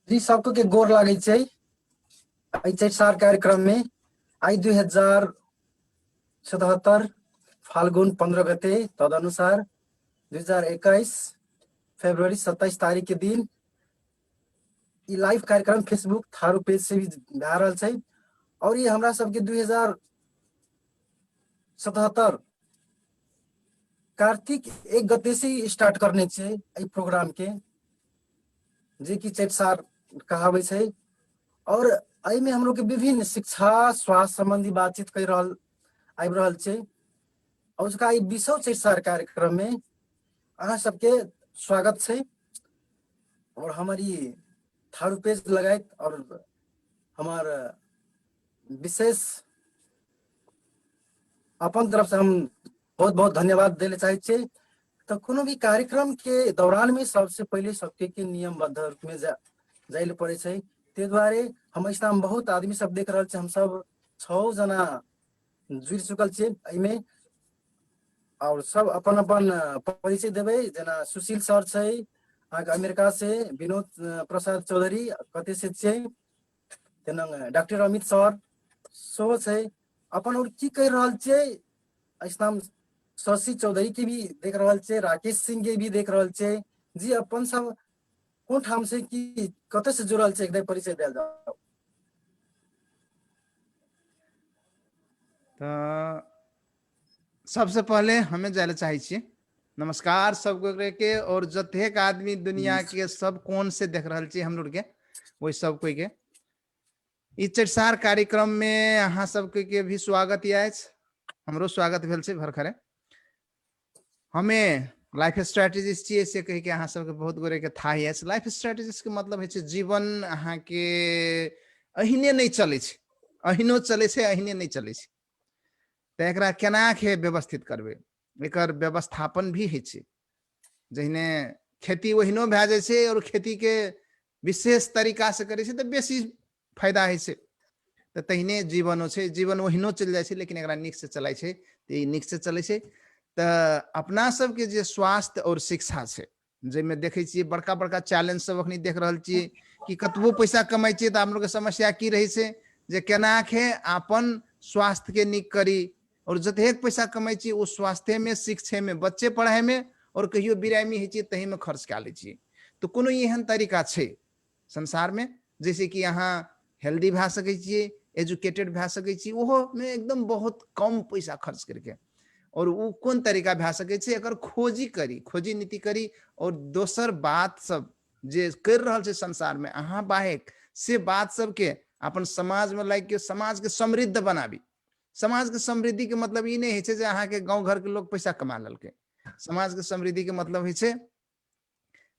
जी सबको के गोर लागे छै सार कार्यक्रम में आई 2077 फाल्गुन 15 गते तदनुसार 2021 फरवरी 27 तारीख के दिन ई लाइव कार्यक्रम फेसबुक थारू पेज से भी भए रहल छै और ये हमरा सबके 2077 कार्तिक 1 गते से ही स्टार्ट करने छै ई प्रोग्राम के जे कि चैत सार कहावे छै और आई में हम लोग के विभिन्न शिक्षा स्वास्थ्य संबंधी बातचीत कर आबि रहल छै और उसका ई 20वां चैत सार कार्यक्रम में अहाँ सबके स्वागत छै और हमारी थारू पेज लगायत और हमार विशेष अपन तरफ से हम बहुत बहुत धन्यवाद देले चाहे छे। तो कोनो भी कार्यक्रम के दौरान में सबसे पहले सबके के नियमबद्ध रूप में जाइल पड़े छै। ते द्वारे हम ऐसा बहुत आदमी सब देख रहल छे, हम सब 6 जना जुड़ चुकल छे एमे और सब अपन अपन परिचय देवे। जना सुशील सर छै अमेरिका से, विनोद प्रसाद चौधरी कते से छै, तेना डॉक्टर अमित सर सो छै अपन और की कह रहल छे। ऐसा शशि चौधरी के भी देख रहल छे, राकेश सिंह के भी देख रहल छे। जी अपन सब कोन ठाम से कि कते से जुड़ल छे एकदम परिचय देल जाओ। तो सबसे पहले हमें जाए चाहे छी नमस्कार सबको के, और जतेक आदमी दुनिया के सब कोन से देख रहल छी हम लोग के वही सब कोई के ई चैतसार कार्यक्रम में अहाँ सबके के भी स्वागत अछि। हमरो स्वागत भेल छै भरखरे। हमें लाइफ स्ट्रेटेजिस्ट छियै से कह के अहाँ सबके बहुत गोरे के था है। लाइफ स्ट्रेटेजिस्ट के मतलब है जीवन अहाँ के अहिने नहीं चले छै, अहिनो चले छै अहिने नहीं चले छै, तो एकरा केना के व्यवस्थित करबे, एकर व्यवस्थापन भी है छै। जहने खेती ओहिनो भए जाए छै और खेती के विशेष तरीका से करे छै तो बेसी फायदा है छै। तो तहिने जीवनो छै, जीवन ओहिनो चल जाए छै लेकिन एकरा नीक से चलाय छै तो ई नीक से चले छै। तो अपना सबके जे स्वास्थ्य और शिक्षा छै जेमे देखे छियै बड़का बड़का चैलेंज सब अखनी देख रहल छियै कि कतबो पैसा कमाई छियै तो आप लोग के समस्या की रहे छै जे केना के अपन स्वास्थ्य के नीक करी, और जतेक पैसा कमाई छियै ओ स्वास्थ्य में, शिक्षा में, बच्चे पढ़ाई में और कहियो बिरामी है तही में खर्च कए ले छियै। तो कोनो एहन तरीका छै संसार में जैसे कि अहाँ हेल्दी भए सकै छियै, एजुकेटेड भए सकै छी, ओहो में एकदम बहुत कम पैसा खर्च करके, और वो कोन तरीका भए सकै छै एकर खोजी करी, खोजी नीति करी। और दोसर बात सब जे कर रहल छै संसार में अहाँ बाहेक से बात सबके अपन समाज में लाइक के समाज के समृद्ध बनाबी। समाज के समृद्धि के मतलब ई नहीं है जे अहाँ के गांव घर के लोग पैसा कमा ललके। समाज के समृद्धि के मतलब है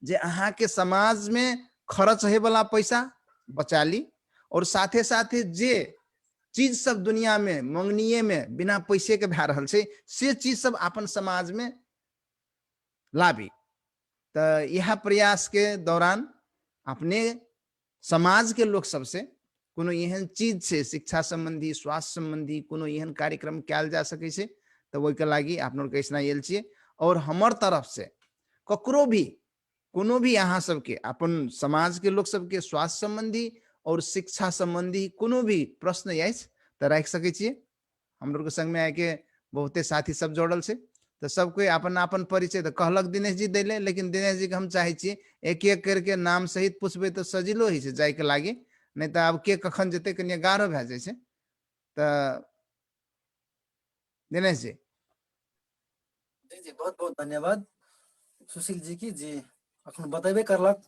जे अहाँ के समाज में खर्च होए वाला पैसा बचा ली, और साथे साथे जे चीज सब दुनिया में मंगनीय में बिना पैसे के भए रहल छै से चीज सब अपन समाज में लाबी। तो यह प्रयास के दौरान अपने समाज के लोग सबसे कोनो एहन चीज से शिक्षा संबंधी, स्वास्थ्य संबंधी कोनो एहन कार्यक्रम कैल जा सकै छै तो ओहि के लागी आप लोग कैसना आयल छियै। और हमर तरफ से ककरो भी कोनो भी अहाँ सबके अपन समाज के लोग सबके स्वास्थ्य संबंधी और शिक्षा संबंधी कोनो भी प्रश्न अछि तो राख सकै छियै। हम लोग के संग में आके बहुते साथी सब जोड़ल छै तो सब कोई अपन अपन परिचय तो कहलक दिनेश जी दैले, लेकिन दिनेश जी के हम चाहे छी एक एक करके नाम सहित पूछबे तो सजिलो ही जाए के लागी, नहीं तो अब के कखन जेते कनिया गाढ़ो भए जाए छै। तो दिनेश जी जी जी बहुत बहुत धन्यवाद सुशील जी की जी अखन बतेबे करलक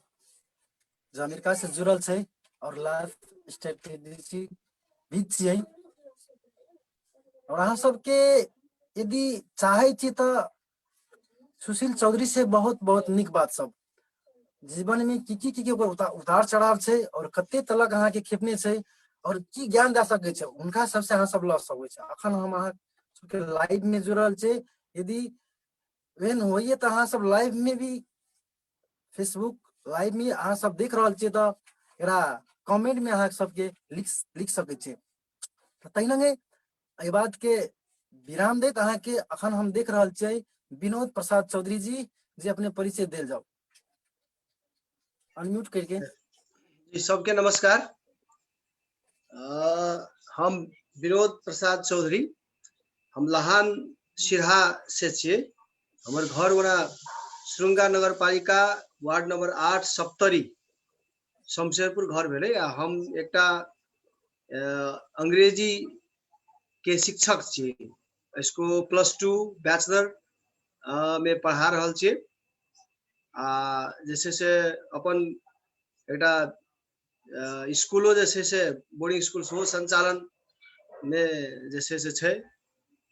जो अमेरिका से जुड़ल छै और लाइफ स्ट्रेटेजी भी छियै। और अहाँ सबके यदि चाहे छी तो सुशील चौधरी से बहुत बहुत निक बात सब जीवन में की उतार चढ़ाव छै और कते तलक अहाँ के खेपने छै और की ज्ञान दे सकै छै उनका सबसे अहाँ सब ल सकै छै। अखन हम अहाँ सबके लाइव में जुड़ल छै, यदि वेन होइए तो अहाँ सब लाइव में भी फेसबुक लाइव में अहाँ सब देख रहल छियै तो एकरा कमेंट में अहाँ सबके लिख सकै छियै। तहिना एहि बात के विराम देत अहाँ के अखन हम देख रहल छियै विनोद प्रसाद चौधरी जी जे अपने परिचय देल जाओ अनम्यूट करके। जी सबके नमस्कार। हम विनोद प्रसाद चौधरी, हम लहान सिरहा से छे। हमर घर वरा श्रृंगा नगर पालिका वार्ड नंबर 8 सप्तरी शमशेरपुर घर भेले। हम एकटा अंग्रेजी के शिक्षक छे। इसको +2 बैचलर में पढ़ा रहल छे। जैसे से अपन एकटा स्कूलों जैसे से बोर्डिंग स्कूल सो संचालन में जैसे से छे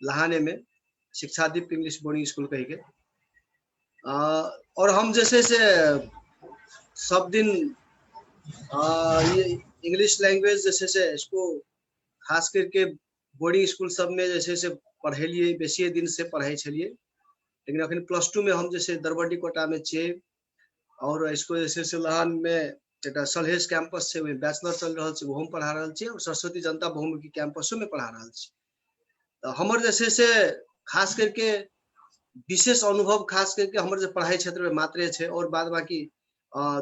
लहाने में शिक्षादीप इंग्लिश बोर्डिंग स्कूल कही के। और हम जैसे से सब दिन ये इंग्लिश लैंग्वेज जैसे से इसको खास करके बोर्डिंग स्कूल सब में जैसे से पढ़ेलिए, बेसी दिन से पढ़ाई छलिए। लेकिन अखन +2 में हम जैसे दरबड्डी कोटा में छे और इसको जैसे से लहान में एक सलहेश कैंपस से बैचलर चल रहा है, वो हम पढ़ा रहा है और सरस्वती जनता बहुमुखी कैंपसों में पढ़ा रहा है। तो हमर जैसे से खास करके विशेष अनुभव खास करके हमर जो पढ़ाई क्षेत्र में मात्रे छे और बाद बाकी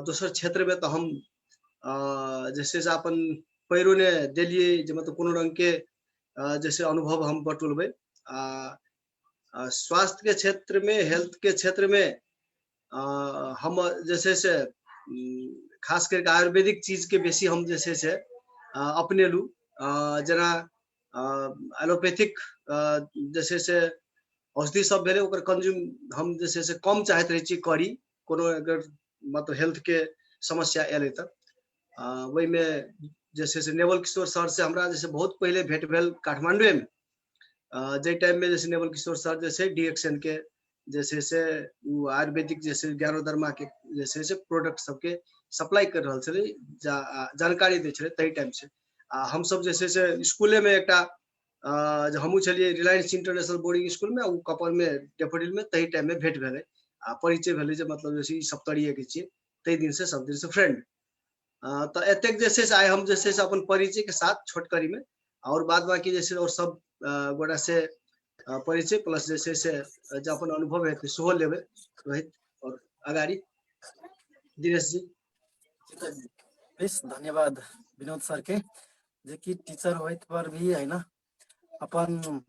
दूसर क्षेत्र में तो हम जैसे से अपन पैरो ने दिलिए जो मतलब कोनो रंग के जैसे अनुभव हम बटुलबे। स्वास्थ्य के क्षेत्र में, हेल्थ के क्षेत्र में हम जैसे से खास करके आयुर्वेदिक चीज के बेसी हम जैसे से अपने लू। जना एलोपैथिक जैसे से औषधि सब भेले ओकर कंज्यूम हम जैसे से कम चाहत रही छी करी। कोनो अगर मतलब हेल्थ के समस्या एले त वही में जैसे से नेवल किशोर सर से हमरा जैसे बहुत पहले भेंट भेल काठमांडू में। जे टाइम में जैसे नेवल किशोर सर जैसे डीएक्सन के जैसे से आयुर्वेदिक जैसे ज्ञानोदर्मा के जैसे से प्रोडक्ट सबके सप्लाई कर रहा छे, जानकारी दे छे तई टाइम से। हम सब जैसे से स्कूले में एकटा हमू छलिए रिलायंस इंटरनेशनल बोर्डिंग स्कूल में उ कपल में डेफोडिल में तई टाइम में भेंट भेले, परिचय भेले जे मतलब जैसे सप्तरीय के छे तई दिन से सब दिन से फ्रेंड। तो एतेक जैसे से आए हम जैसे से अपन परिचय के साथ छोटकरी में और बाद बाकी जैसे और सब गोड़ा से परिचय प्लस जैसे से जो अपन अनुभव है सेहो लेबे रोहित और अगाड़ी दिनेश जी। बेस धन्यवाद विनोद सर के जे कि टीचर होइत पर भी है ना अपन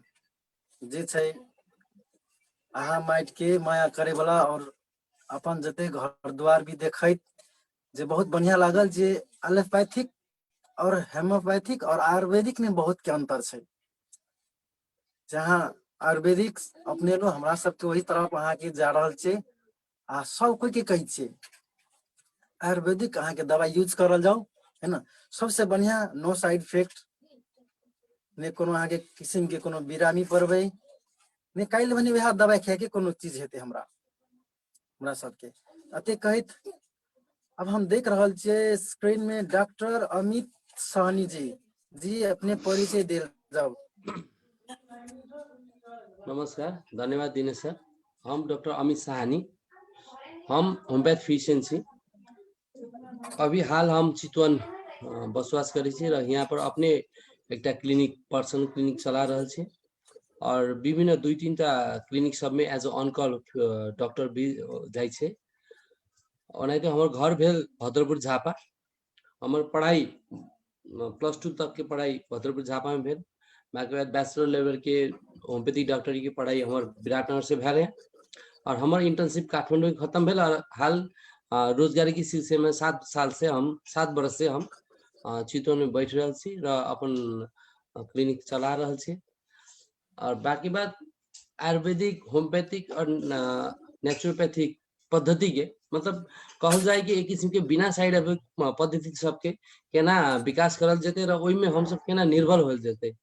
जे छै आहा माइट के माया करे वाला और अपन जते घर द्वार भी देखैत जे बहुत बढ़िया लागल जे एलोपैथिक और हेमोपैथिक और आयुर्वेदिक में बहुत के अंतर है। जहाँ आयुर्वेदिक अपने लो हमरा सबके वही तरफ अहाँ के जा रहल छे आ सब कोई के कही छे आयुर्वेदिक अहाँ के दवाई यूज करल जाओ है ना। सबसे बढ़िया नो साइड इफेक्ट ने कोनो अहाँ के किस्म के कोनो बिरामी पड़बे ने काइल भने वह दवाई खाए के कोनो चीज हेते हमरा सबके अते कहित। अब हम देख रहल छे स्क्रीन में डॉक्टर अमित साहनी जी अपने परिचय दे जाओ। नमस्कार, धन्यवाद दिनेश सर। हम डॉक्टर अमित साहनी, हम होम्योपैथ फिजिशियन छी। अभी हाल हम चितवन बसवास करै छी र यहाँ पर अपने एकटा क्लिनिक पर्सनल क्लिनिक चला रहल छी और विभिन्न 2-3 टा क्लिनिक सब में एज अ ऑन-कॉल डॉक्टर भी जाय छै। ओनाहिते हमर घर भेल भद्रपुर झापा। हमर पढ़ाई +2 तक के पढ़ाई भद्रपुर झापा में भेल। बाकी बाद बैचलर लेवल के होम्योपैथिक डॉक्टरी की पढ़ाई हमर विराटनगर से भेल है और हमर इंटर्नशिप काठमांडू में खत्म भेल और हाल रोजगारी की सिलसिले में 7 बरस से हम चितवन में बैठ रहल छी र अपन क्लिनिक चला रहल छी। और बाकी बात आयुर्वेदिक, होम्योपैथिक और नेचुरोपैथिक पद्धति के मतलब कहल जाए कि एक किस्म के बिना साइड इफेक्ट पद्धति सबके केना विकास करल जेते र ओइ में हम सब केना निर्भर होल जेते,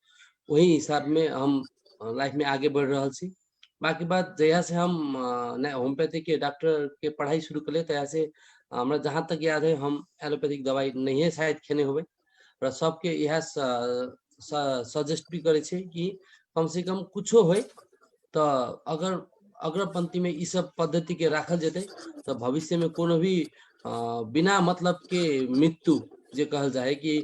वही हिसाब में हम लाइफ में आगे बढ़ रहल छी। बाकी बात जहिया से हम होम्योपैथिक के डॉक्टर के पढ़ाई शुरू कर ले तहिया से हमरा जहाँ तक याद है हम एलोपैथिक दवाई नहीं शायद खेने होबे और सबके यह सजेस्ट भी करे छे कि कम से कम कुछो होय तो अगर अग्रपंक्ति में इस सब पद्धति के राखल जेते तो भविष्य में कोनो भी बिना मतलब के मृत्यु जे कहल जाए कि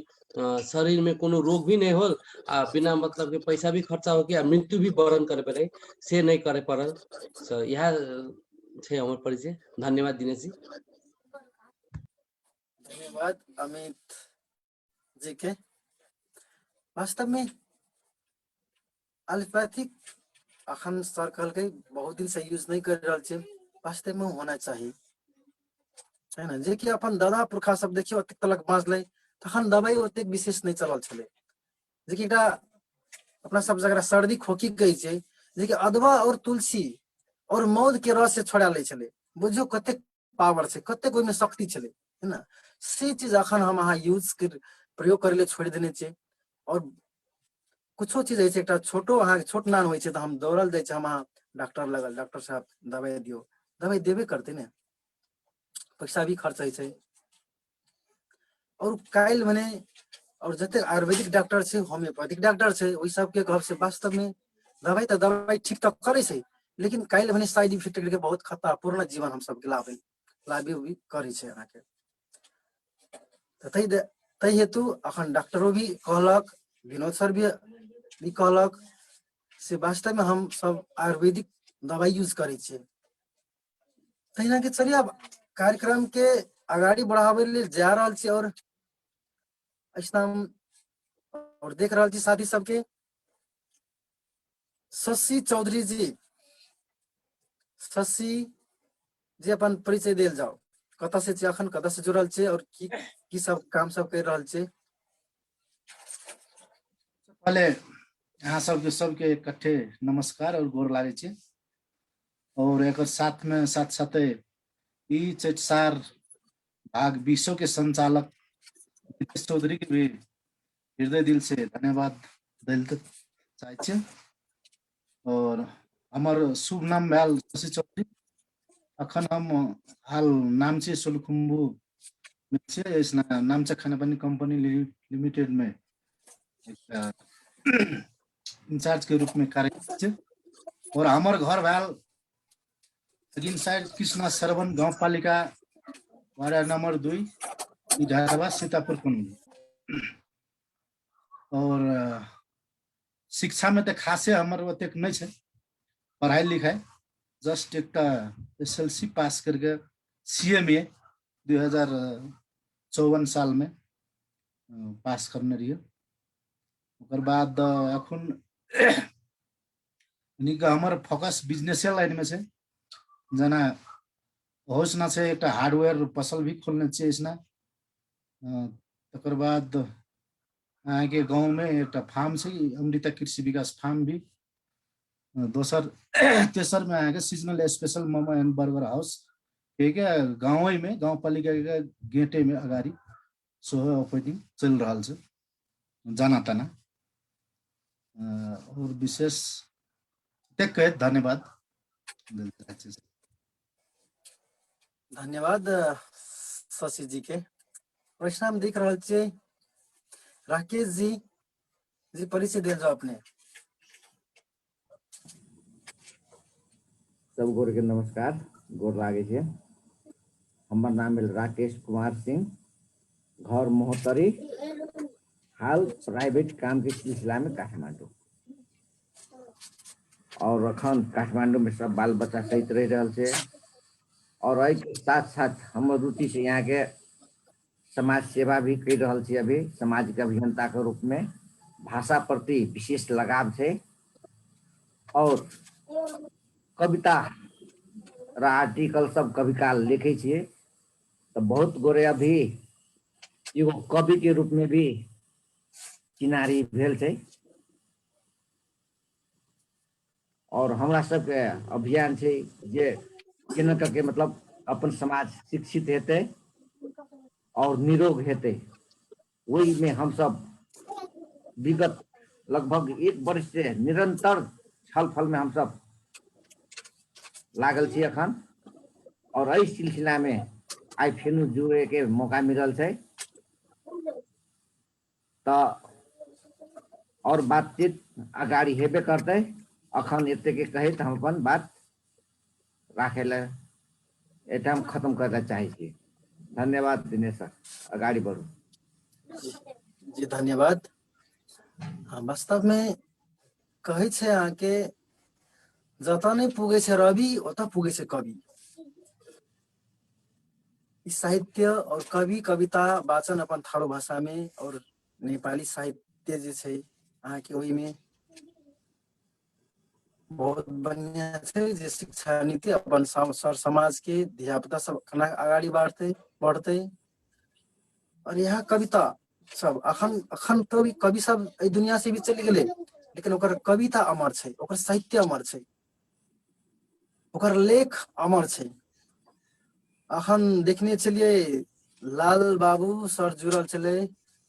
शरीर में कोनो रोग भी नहीं होल आ बिना मतलब के पैसा भी खर्चा हो के मृत्यु भी वरण करे पड़े से नहीं करे पड़ल। यह छे हमर परिचय। धन्यवाद दिनेश जी। धन्यवाद अमित जी के। वास्तव में एलोपैथिक अखन सर्कल के बहुत दिन से यूज नहीं कर रहा छे, वास्तव में होना चाहिए है ना। जे कि अपन दादा पुरखा सब देखियो ओतेक तलक बाँचले, तखन दवाई ओतेक विशेष नहीं चलल छले। जे कि एकटा अपना सब जगह सर्दी खोखी कहै छै, जे कि अदवा और तुलसी और मौध के रस से छोड़ा ले छले। बुझियो कतेक पावर छै, कतेक ओइमे शक्ति छले, है ना। से चीज अखन हम अहाँ यूज कर प्रयोग करे ले छोड़ देने छै। और कुछो चीज है एकटा छोटो अहाँ छोट नान होइ छै त हम दौड़ल जाइ छै, हम अहाँ डॉक्टर लगल, डॉक्टर साहब दवाई दियो, दवाई देबे करते ने, पैसा भी खर्च होइ छै। और काल्हि भने और जते आयुर्वेदिक डॉक्टर छै, होम्योपैथिक डॉक्टर छै, ओइ सब के कहब से वास्तव में दवाई ठीक तक करे छै, लेकिन काल्हि भने साइड इफेक्ट के बहुत खतरापूर्ण जीवन हम सब के लाबे भी करे छै अहाँ के। तै हेतु अखन डॉक्टरो भी कहलक, विनोद सर भी कहलक से वास्तव में हम सब आयुर्वेदिक दवाई यूज करे छियै। तहिना के चलिए अब कार्यक्रम के आगाड़ी बढ़ावे ले जा रहल छी। और हम और देख रहल छी साथी सबके शशि चौधरी जी, शशि जी अपन परिचय देल जाओ, कत से छी अखन, कत से जुड़ल छे और की सब काम सब कर रहल छे। पहले यहाँ सबके इकट्ठे नमस्कार और गोर लागे छे। और एक साथ में साथ ई चैतसार भाग 20 के संचालक नितेश चौधरी के भी हृदय दिल से धन्यवाद दिल चाहे छे। और हमार शुभ नाम भेल शशि चौधरी। अखन हम हाल नामचे सोलुखुम्बु में छे, इस नामचे खानेपानी कंपनी लिमिटेड में इंचार्ज के रूप में कार्यरत छे। और हमार घर भेल अगिन साइड कृष्णा सरवन गांव पालिका वार्ड नंबर 2 इधारवा सीतापुर कुंड। और शिक्षा में तो खासे हमार ओतेक नहीं छे, पढ़ाई लिखाई जस्ट एक SLC पास करके CMA 2054 साल में पास करने रहिए। ओकर बाद अखन हमार फोकस बिजनेस लाइन में छे, जना होश ना से एक हार्डवेयर पसल भी खोलने छे इसना। तकर बाद अहाँ के गांव में एक फार्म छे, अमृता कृषि विकास फार्म भी। दोसर तेसर में अहाँ के seasonal special momo and burger house के गाँव में गाँव पालिका के गेटे में अगाडि सो ऑपरेटिंग चल रहा छे जाना ताना। और विशेष टेक कहे धन्यवाद। धन्यवाद शशि जी के। प्रश्न हम देख रहा छे राकेश जी परिचय दे जाओ अपने। सब गोर के नमस्कार, गोर लागे छे। हमार नाम है राकेश कुमार सिंह, घर मोहतरी, हाल प्राइवेट काम के सिलसिला में काठमांडू। और अखन काठमांडू में सब बाल बच्चा सहित रह रहल छे। और एहि के साथ साथ हम रुचि से यहाँ के समाज सेवा भी कर रहल छी। अभी समाज के अभियंता के रूप में भाषा प्रति विशेष लगाव छे। और कविता र आर्टिकल सब कभी काल लिखे छिए। तो बहुत गोरे अभी एगो कवि के रूप में भी चिनारी भेल छे। और हमरा सबके अभियान छे जे केना करके मतलब अपन समाज शिक्षित हेते और निरोग हेते। वही में हम सब विगत लगभग 1 वर्ष से निरंतर छल फल में हम सब लागल छी अखन। और इस सिलसिला में आई फेनु जुड़े के मौका मिलल छे। तो और बातचीत अगाड़ी हेबे करते। अखन एते के कहे तो हम अपन बात राखे ले एटा हम खत्म करना चाहे छी। धन्यवाद दिनेश सर, अगाड़ी बढ़ू। जी धन्यवाद। हाँ, वास्तव में कहे छे अहाँ के जत नहीं पुगे छे रवि ओत पुगे छे कवि। ई साहित्य और कवि कविता वाचन अपन थारू भाषा में और नेपाली साहित्य जे छै अहाँ के ओहि में बहुत बढ़िया छै जे शिक्षा नीति अपन सर समाज के धियापुता सब केना आगाड़ी बढ़ते और यहाँ कविता सब अखन तो भी कवि सब एहि दुनिया से भी चली गेले, लेकिन ओकर कविता अमर छै, ओकर साहित्य अमर छै, ओकर लेख अमर छै। अखन देखने चलिए लाल बाबू सर जुड़ल चले,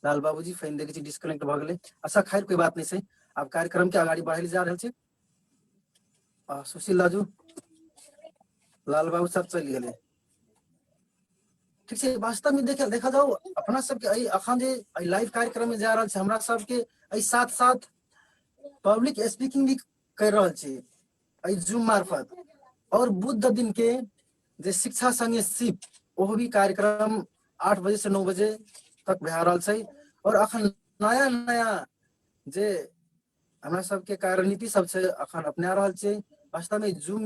लाल बाबूजी फैन देखे छी डिस्कनेक्ट भ गेले। अच्छा खैर कोई बात नहीं छै, अब कार्यक्रम के आगाड़ी बढ़ाइल जा रहल छै। सुशील लाजू लाल बाबू सब चल गए, ठीक है। वास्तव में देखा जाओ अपना सबके अखन जे लाइव कार्यक्रम में जा रहल छै, हमरा सबके साथ साथ पब्लिक स्पीकिंग भी कर रहल छी जूम मार्फत, और बुध दिन के जे शिक्षा संगे सिप ओहो भी कार्यक्रम 8 बजे से 9 बजे तक भए रहल छै। और अखन नया नया जे हमरा सबके कार्यनीति सब छै अखन अपना रहल छै। वास्तव में जूम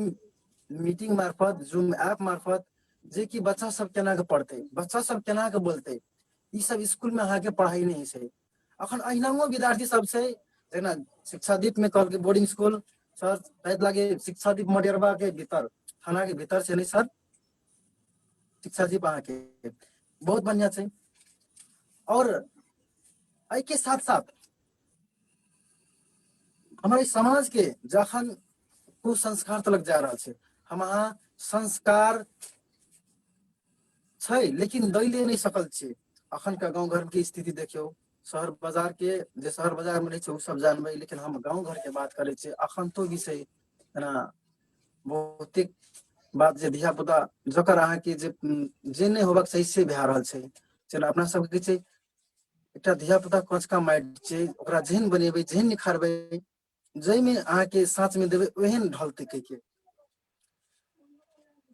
मीटिंग मार्फत, जूम ऐप मार्फत जे कि बच्चा सब केना के पढ़ते, बच्चा सब केना के बोलते, ई सब स्कूल में अहाँ के पढ़ाई नहीं छै। अखन अहिनाओ विद्यार्थी सब छै जेना शिक्षादीप में कहल के बोर्डिंग स्कूल सर शायद लागे शिक्षादीप मडेरवा के भीतर थाना के भीतर से नहीं सर, शिक्षादीप अहाँ के बहुत बढ़िया छै। और एहि के साथ साथ हमारे समाज के जखन कुसंस्कार तलक जा रहा है, हम अहाँ संस्कार छै लेकिन दैले नहीं सकल छै। अखन का गांव घर की स्थिति देखियो, शहर बाजार के जे शहर बाजार में रहे सब जानबे, लेकिन हम गांव घर के बात करे छे अखन तो विषय ना बहुते बात जे धिया पुता जकर अहाँ के जे नहीं होबाक सही से भए रहल छै। जेना अपना सब के छै एकटा धिया पुता कचका माइट छै, ओकरा जेहन बनेबे जेहन निखारबे जय में अहाँ के साँच में देवे ओहन ढलते कह के,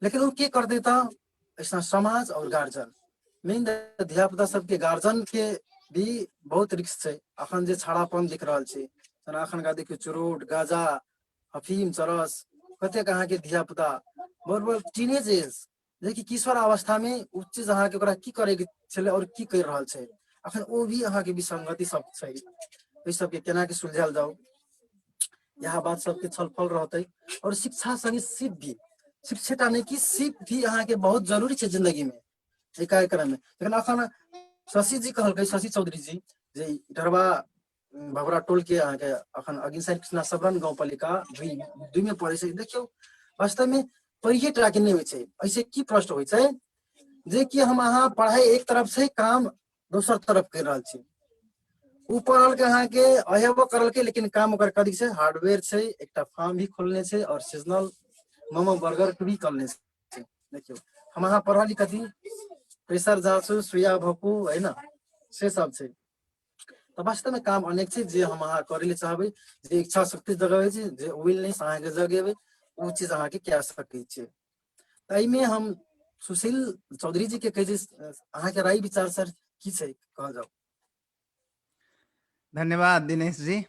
लेकिन वो के कर देता ऐसा समाज और गार्जियन मेन धिया पुता सबके गार्जियन के भी बहुत रिस्क छै। अखन जे छाड़ापन दिख रहल छै, अखन का देखियो चुरोट गाजा अफीम चरस कतेक अहाँ के धिया पुता बड़ टीनेज एज जे कि किशोर अवस्था में उ चीज अहाँ के ओकरा की करे के छले और की कर रहल छै, अखन ओ भी अहाँ के विसंगति सब छै। ओइ सब के केना के सुलझाल जाओ, यह बात सबके छलफल रहते। और शिक्षा संगे सिप भी, शिक्षित नहीं कि सिप भी अहाँ के बहुत जरूरी है जिंदगी में ये कार्यक्रम में। लेकिन अखन शशि जी कहल, शशि चौधरी जी जे डरवा भवरा टोल के अहाँ के अखन अगिन कृष्णा सबरन गाँव पालिका 2 में पड़े छै। देखियो वास्तव में पढ़िए टा के नहीं होय छै, ऐसे की प्रश्न होय छै जे कि हम अहाँ पढ़ाई एक तरफ से काम दोसर तरफ कर रहल छी। ऊपर के अहाँ के अहेबो करल के, लेकिन काम ओकर कदी से हार्डवेयर छै, एकटा फार्म भी खोलने छै और सीजनल मोमो बर्गर भी करने छै। देखियो हम अहाँ पढ़ली कथी प्रेशर जासू सुइया भोकू है ना से सब छै। तो वास्तव में काम अनेक छै जे हम अहाँ करे ले चाहबे, जे इच्छा शक्ति जगावे छै, जे विलनेस अहाँ के जगेबे वो चीज अहाँ के कह सकै छै। तई में हम सुशील चौधरी जी के कहे अहाँ के राय विचार सर की छै कह जाओ। धन्यवाद दिनेश जी,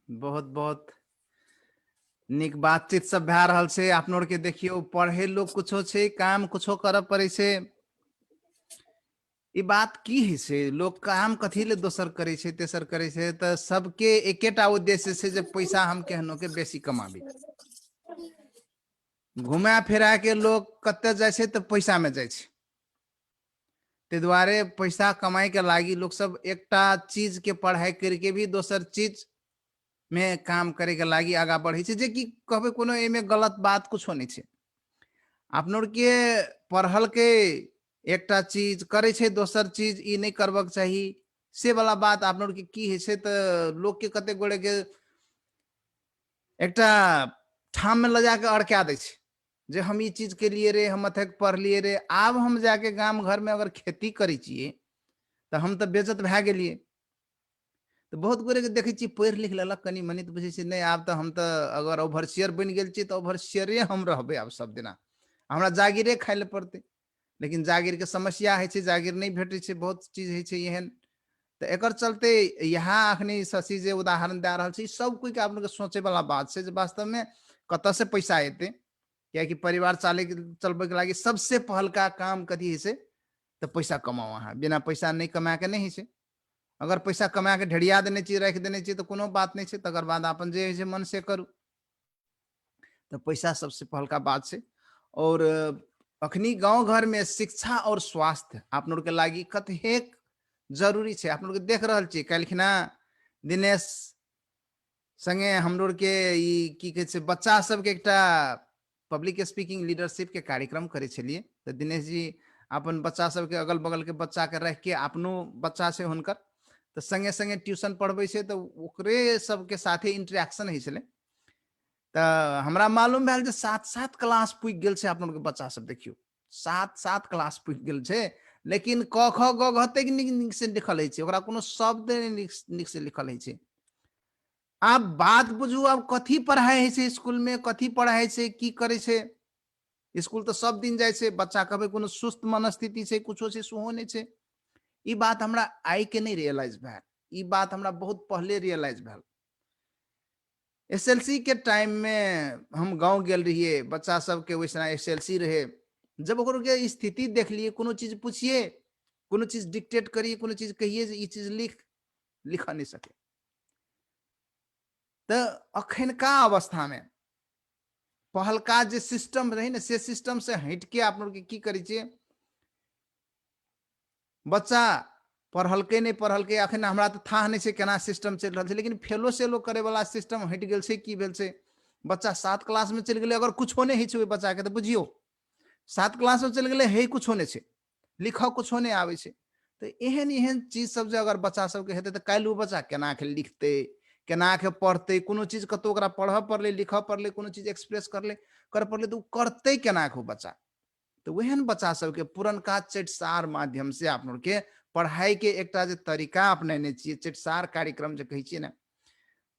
बहुत बहुत निक बातचीत सब भए रहल छै। अपनो के देखियो पढ़े लोग कुछो छै, काम कुछो करब पड़े छै। ई बात की है से लोग काम कथी ले दोसर करे छै तेसर करे छै, तो सबके एकेटा उद्देश्य से जे पैसा हम केहनो के बेसी कमाबी। घुमा फिरा के लोग कते जाय छै तो पैसा में जाय छै, ते द्वारे पैसा कमाई के लागी लोग सब एकटा चीज के पढ़ाई करके भी दोसर चीज में काम करे के लागी आगा बढ़े छै, जे कि कहबे कोनो एमे गलत बात कुछो नहीं छै। अपनों के पढ़ल के एकटा चीज करे छै दोसर चीज ई नहीं करबक चाहिए से वाला बात अपनों के की है से तो लोग के कते गोड़े के एकटा ठाम में ले जाके अड़का दे छै जे हम ई चीज के लिए रे, हम अथक पढ़ लिए रे, आब हम जाके गांव घर में अगर खेती करे छिए तो हम तो बेजत भए गेलिए। तो बहुत गोरे के देखे छी पढ़ लिख लेलक कनी मनी तो बुझे छै नहीं आब तो हम तो अगर ओवरसियर बन गेल छी तो ओवरसियरे हम रहबे आब सब दिना, हमरा जागीरे खाय ले पड़ते। लेकिन जागीर के समस्या है छै, जागीर नहीं भेटे छै, बहुत चीज है छै एहन। तो एकर चलते यहाँ अखनी शशि जे उदाहरण दे रहल छै सब कोई के आपन के सोचे वाला बात है। वास्तव में कत से पैसा एते, क्या कि परिवार चलबे के लागी सबसे पहल का काम कथी है से तो पैसा कमाओ अहाँ, बिना पैसा नहीं कमा के नहीं छै। अगर पैसा कमा के ढेरिया देने छी, रख देने छी तो कोनो बात नहीं छै, तकर बाद अपन जे है से मन से करू। तो पैसा सबसे पहलका बात छै। और अखनी गांव घर में शिक्षा और स्वास्थ्य आप लोग के लागी कतेक जरूरी छै। आप लोग देख रहल छी, काल्हिखना दिनेश संगे हम लोग के ई की कहे छै बच्चा सब के एकटा पब्लिक स्पीकिंग लीडरशिप के कार्यक्रम करे छलिए। तो दिनेश जी अपन बच्चा सब के अगल बगल के बच्चा के रख के अपनो बच्चा से हुनकर तो संगे संगे ट्यूशन पढ़बै छै, तो ओकरे सबके साथे इंटरेक्शन होइ छलै। तो हमरा मालूम भेल जे 7-7 क्लास पुग गेल छै आप लोग के बच्चा सब, देखियो 7-7 क्लास पुग गेल छै, लेकिन क ख ग घ तक नीक से लिखल है छै, ओकरा कोनो शब्द नीक से लिखल है छै। आप बात बुझू, अब कथी पढ़ाई है स्कूल में, कथी पढ़ाई है, की करे छै। स्कूल तो सब दिन जाए छै, बच्चा कभी कोनो सुस्त मनस्थिति छै, कुछो छै सेहो नहीं छै। ई बात हमरा आई के नहीं रियलाइज भेल, ई बात हमरा बहुत पहले रियलाइज भेल। एसएलसी के टाइम में हम गांव गेल रहिए, बच्चा सब के वैसना एसएलसी रहे, जब ओकरो के स्थिति देख लिए, कोनो चीज पूछिए, कोनो चीज डिक्टेट करिए, कोनो चीज कहिए जे ई चीज लिख नहीं सके। तो अखनका अवस्था में पहलका जे सिस्टम रही ना, से सिस्टम से हट के आप लोग की करी छे, बच्चा पढ़लके नहीं पढ़लके अखन हमरा तो था नहीं छै केना सिस्टम चल रहा है, लेकिन फेलो सेलो करे वाला सिस्टम हट गेल छै। की भेल छै, बच्चा 7 क्लास में चल गए, अगर कुछ नहीं है छै बच्चा के, तो बुझियो 7 क्लास में चल गए है कुछ नहीं छै, लिख कुछ नहीं आवे छै। तो एहन एहन चीज सब जे अगर बच्चा सबके हेतै, तो काल्हि ओ बच्चा केना के लिखते, केना के पढ़ते, कोनो चीज कतो ओकरा पढ़ पड़ले, लिख पड़ले, कोनो चीज एक्सप्रेस कर पड़ले, तो करते केना के बच्चा। तो वहन बच्चा सबके पुरनका चटसार माध्यम से आप लोग के पढ़ाई के एकटा जे तरीका अपनेने छियै, चटसार कार्यक्रम जे कहै छियै ना,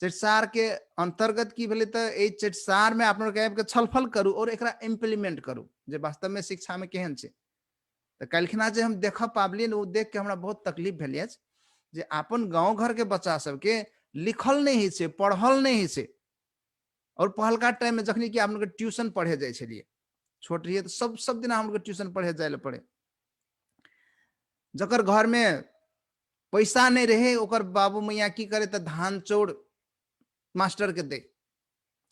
चटसार के अंतर्गत की भेलै, तो ए चटसार में आप लोग के छलफल करू और एकरा इम्प्लीमेंट करू जे वास्तव में शिक्षा में केहन छै। तो काल्हिखना जे हम देख पाबलियै ने, वो देख के हमरा बहुत तकलीफ भेल अछि जे अपन गांव घर के बच्चा सबके लिखल नहीं है, पढ़ल नहीं है। और पहलका टाइम में जखनी कि आप लोग ट्यूशन पढ़े जाए छलिए, छोट रहिए तो सब दिन हम लोग ट्यूशन पढ़े जाए पड़े। जकर घर में पैसा नहीं रहे, ओकर बाबू मैया की करे, तो धान चौड़ मास्टर के दे,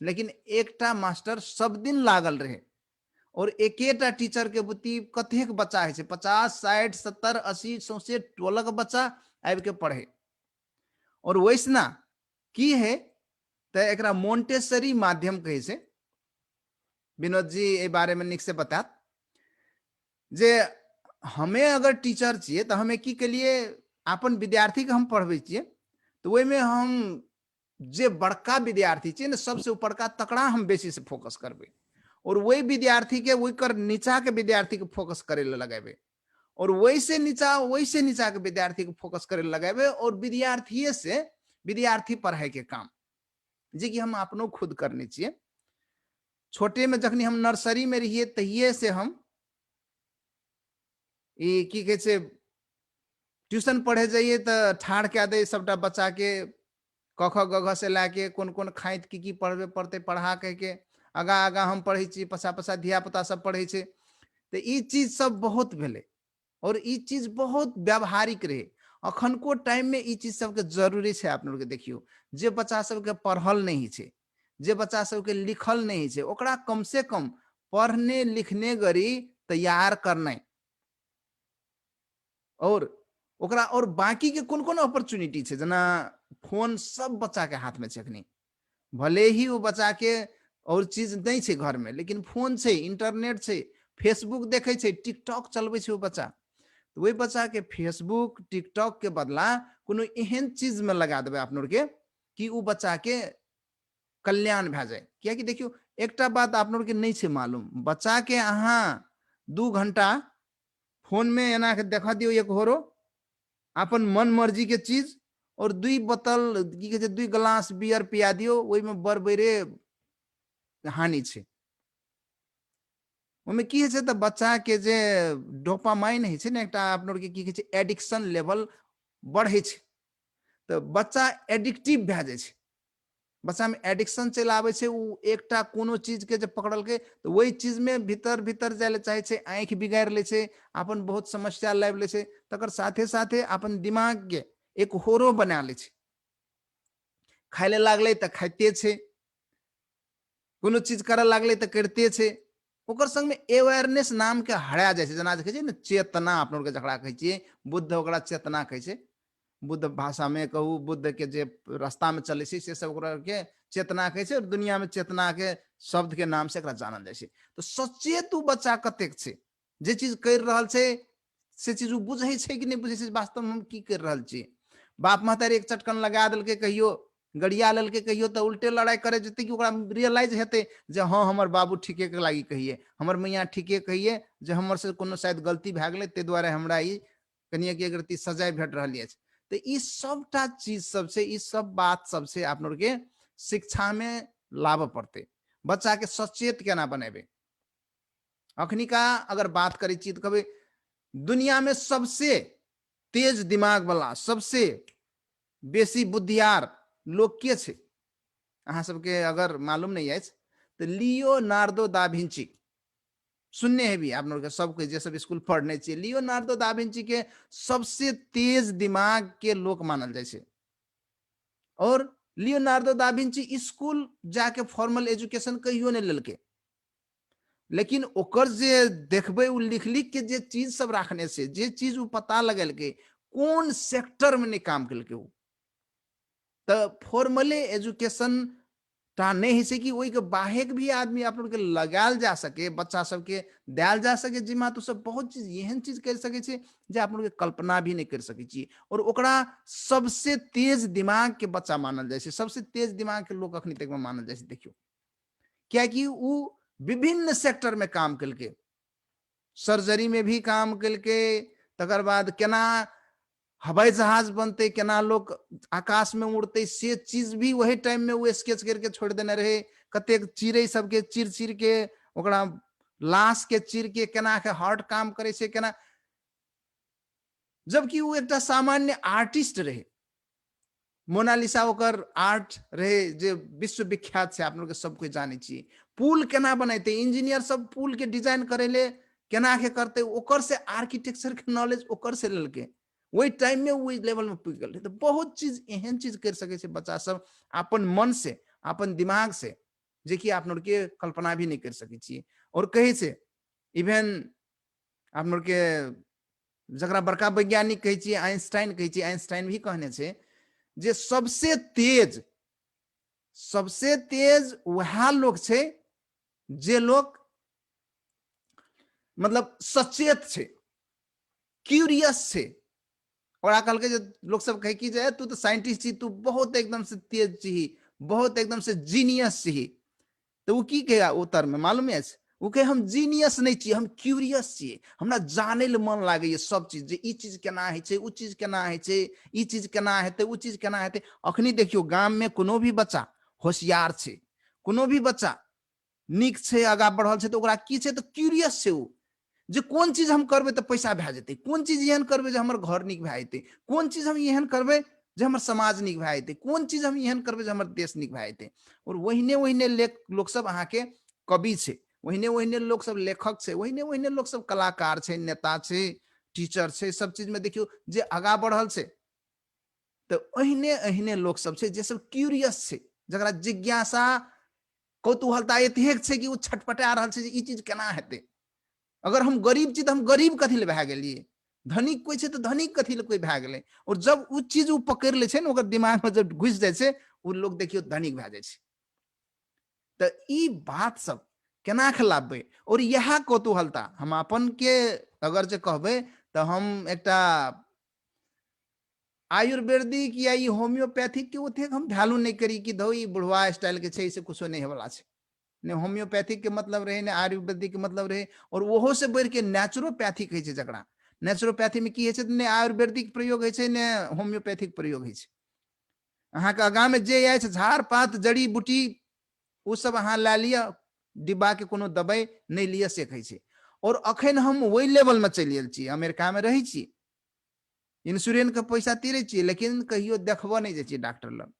लेकिन एकटा मास्टर सब दिन लागल रहे, और एकेटा टीचर के बुद्धि कतेक बच्चा है, 50, 60, 70, 80 सौसे टोलक बच्चा आबि के पढ़े। और वैसना की है, तो एकरा मोन्टेसरी माध्यम कहे से, विनोद जी ए बारे में निक से बता, जे हमें अगर टीचर चाहिए तो हमें की के लिए अपन विद्यार्थी के हम पढ़बे छिए, तो वही में हम जे बड़का विद्यार्थी चाहिए ना, सबसे ऊपरका तकड़ा हम बेसी से फोकस करबे, और वही विद्यार्थी के वही कर नीचा के विद्यार्थी के फोकस करे लगाबे, और वही से नीचा के विद्यार्थी के फोकस करे लगाबे, और विद्यार्थी से विद्यार्थी पढ़ाई के काम जे कि हम अपनो खुद करने चाहिए। छोटे में जखनी हम नर्सरी में रहिए, तहिए से हम की कहे छै ट्यूशन पढ़े जाइए, तो ठाड़ क्या दे सबटा बच्चा के क ख ग घ से लाके कोन कोन खाइत की पढ़बे पढ़ते पढ़ा के आगा आगा हम पढ़े छी, पछा पछा धिया पुता सब पढ़े छै। तो ई चीज सब बहुत भेले, और ई चीज बहुत व्यावहारिक रहे। अखनको टाइम में ई चीज सबके जरूरी छै। आप लोग के देखियो, जे बच्चा सबके पढ़ल नहीं छै, जे बच्चा सबके लिखल नहीं छै, ओकरा कम से कम पढ़ने लिखने गरी तैयार करना, और ओकरा और बाकी के कोन कोन अपॉर्चुनिटी छै, जना फोन सब बच्चा के हाथ में छै अखनी, भले ही वो बच्चा के और चीज नहीं छै घर में, लेकिन फोन छै, इंटरनेट छै, फेसबुक देखे छै, टिकटॉक चलबे छै वो बच्चा। तो वही बच्चा के फेसबुक टिकटॉक के बदला कोनो एहन चीज में लगा देबे आप लोग के कि वो बच्चा के कल्याण भे जाए। क्या कि देखियो, एकटा बात आप लोग के नहीं छै मालूम, बच्चा के अहाँ 2 घंटा फोन में एना के देखा दियो एक होरो अपन मन मर्जी के चीज, और 2 बोतल की कहे छै 2 गिलास बियर पिया दियो, वही में बर बेरे हानि छै। ओमे की है तो बच्चा के जे डोपामाइन है ना, एकटा आप लोग के की कहे छै एडिक्शन लेवल बढ़े छै, तो बच्चा एडिक्टिव भे जाए छै। बच्चा में एडिक्शन चल आवे छे, उ एकटा कोनो चीज के जब पकड़ल के तो वही चीज में भीतर भीतर जाए ले चाहे छे, आंख बिगाड़ ले छे, अपन बहुत समस्या लाव ले छे, तकर साथे साथे अपन दिमाग के एक होरो बना ले छे। खाए ले लागले त खाइते छे, कोनो चीज करे लागले त करते छे, ओकर संग में अवेयरनेस नाम के हरा जाए छे। जना देखे छे न चेतना, अपन के जकड़ा कहै छिए बुद्ध, ओकरा चेतना कहै छे। बुद्ध भाषा में कहू, बुद्ध के जे रास्ता में चले से सब ओकरा के चेतना कहै छे, और दुनिया में चेतना के शब्द के नाम से एकरा जानल जाए छे। तो सचेत उ बच्चा कतेक छे, जे चीज कर रहल छे से चीज उ बुझै छे कि नहीं बुझै छे, वास्तव में हम की कर रहल छी। बाप महतारी एक चटकन लगा देलके कहियो, गड़िया लेलके कहियो, तो उल्टे लड़ाई करे जेते कि ओकरा रियलाइज हेते जे हाँ हमर बाबू ठीके के लागी कहिए, हमर मैया ठीके कहिए, जे हमर से कोनो शायद गलती भए गेलै, ते दुआरे हमरा ई कनिया के अगर सजाए भेट रहल अछि। तो ई सबटा चीज सब से, ई सब बात सब से आप लोग के शिक्षा में लाभ पड़ते। बच्चा के सचेत केना बनेबे। अखनी का अगर बात करी छी तो कभी दुनिया में सबसे तेज दिमाग वाला, सबसे बेसी बुद्धियार लोग के छे, अहाँ सबके अगर मालूम नहीं है तो लियोनार्डो दा विंची सुनने हैं भी आप लोग के, सब जे सब स्कूल पढ़ने चाहिए। लियोनार्डो दा विंची के सबसे तेज दिमाग के लोग मानल जाए छे। और लियोनार्डो दा विंची स्कूल जाके फॉर्मल एजुकेशन कहियो नहीं लेलके, लेकिन ओकर जे देखबे उ लिख लिख के जे चीज सब रखने से, जे चीज उ पता लगल के कौन सेक्टर में नहीं काम कल के, तो फॉर्मले एजुकेशन ता नहीं है कि वही के बाहेक भी आदमी आप लोग के लगाल जा सके, बच्चा सबके दियाल जा सके, जिमा तो सब बहुत चीज एहन चीज कर सके छे जे आप लोग के कल्पना भी नहीं कर सके छी। और ओकरा सबसे तेज दिमाग के बच्चा मानल जाए छे, सबसे तेज दिमाग के लोग अखनी तक में मानल जाए छे। देखियो क्या कि उ विभिन्न सेक्टर में काम कल के, सर्जरी में भी काम कल के, तकर बाद केना हवाई जहाज बनते, केना लोग आकाश में उड़ते, से चीज भी वही टाइम में वो स्केच करके छोड़ देने रहे। कतेक चिड़ै सबके चिर चिर के, ओकरा लाश के चिर के केना के हार्ट काम करे से, केना, जबकि वो एक सामान्य आर्टिस्ट रहे। मोनालिसा ओकर आर्ट रहे जे विश्व विख्यात से, आप लोग सब कोई जाने छी। पुल केना बनते, इंजीनियर सब पुल के डिजाइन करेले केना के करते, ओकर से आर्किटेक्चर के नॉलेज ओकर से लेलके, वही टाइम में वही लेवल में पुग गए। तो बहुत चीज एहन चीज कर सके छे बच्चा सब अपन मन से, अपन दिमाग से, जे कि आप लोग के कल्पना भी नहीं कर सके छी। और कहे छे इवन आप लोग के जकरा बड़का वैज्ञानिक कहे छी आइंस्टाइन कहे छी, आइंस्टाइन भी कहने छे जे सबसे तेज वह लोग छे जे लोग मतलब सचेत छे, क्यूरियस छे। और आकल के जो लोग सब कहे कि जे तू तो साइंटिस्ट छी, तू बहुत एकदम से तेज छी, बहुत एकदम से जीनियस छी, तो वो की कहेगा उत्तर में मालूम है, वो कहे हम जीनियस नहीं छी, हम क्यूरियस छी, हमरा जाने ले मन लागे ये सब चीज, जे ई चीज केना है छे, उ चीज केना है छे, ई चीज केना हेते, उ चीज केना हेते। अखनी देखियो गांव में कोनो भी बच्चा होशियार छे, कोनो भी बच्चा नीक छे, आगा बढ़ल छे, तो ओकरा की छे, तो क्यूरियस छे। उ जे कोन चीज हम करबे तो पैसा भए जेते, कोन चीज एहन करबे जे हमर घर नीक भए जेते, कोन चीज हम एहन करबे जे हमर समाज नीक भए जेते, कोन चीज हम एहन करबे जे हमर देश नीक भए जेते। और वहीने लोग सब अहाँ के कवि छे, वहीने लोग सब लेखक छे, वहीने लोग सब कलाकार छे, नेता छे, टीचर छे, सब चीज में देखियो जे आगा बढ़ल छे। तो अहिने लोग सब छे जे सब क्यूरियस छे, जकरा जिज्ञासा कौतूहलता एतेक छे कि उ छटपटा रहल छे जे ई चीज केना हेते। अगर हम गरीब छी तो हम गरीब कथी ले भए गेलिए, धनिक कोई छे तो धनिक कथी ले कोई भए गेले। और जब उ चीज उ पकड़ ले छे न, ओकर दिमाग में जब घुस जाए छे, उ लोग देखियो धनिक भए जाए छे। तो ई बात सब केना के लाबे, और यह कौतूहलता हम अपन के अगर जे कहबे तो हम एकटा आयुर्वेदिक या ई होम्योपैथिक के ओते हम वैल्यू नहीं करी कि धो ई बुढ़वा स्टाइल के छे, इसे कुछो नहीं होवला छे। ने होम्योपैथिक के मतलब रहे, ने आयुर्वेदिक के मतलब रहे, और वोहो से बढ़ के नेचुरोपैथिक है छे। जकरा नेचुरोपैथी में की है छे, ने आयुर्वेदिक प्रयोग है छे, ने होम्योपैथिक प्रयोग है छे। अहाँ के आगा में जे आए छे झाड़ पात जड़ी बूटी, वो सब अहाँ ला लिया, डिब्बा के कोनो दवाई नहीं लिया सके छे। और अखन हम वही लेवल में चलि गेल छी, अमेरिका में रही छी, इंश्योरेंस के पैसा तीरे छी, लेकिन कहियो देखबो नहीं जाए छी डॉक्टर लग।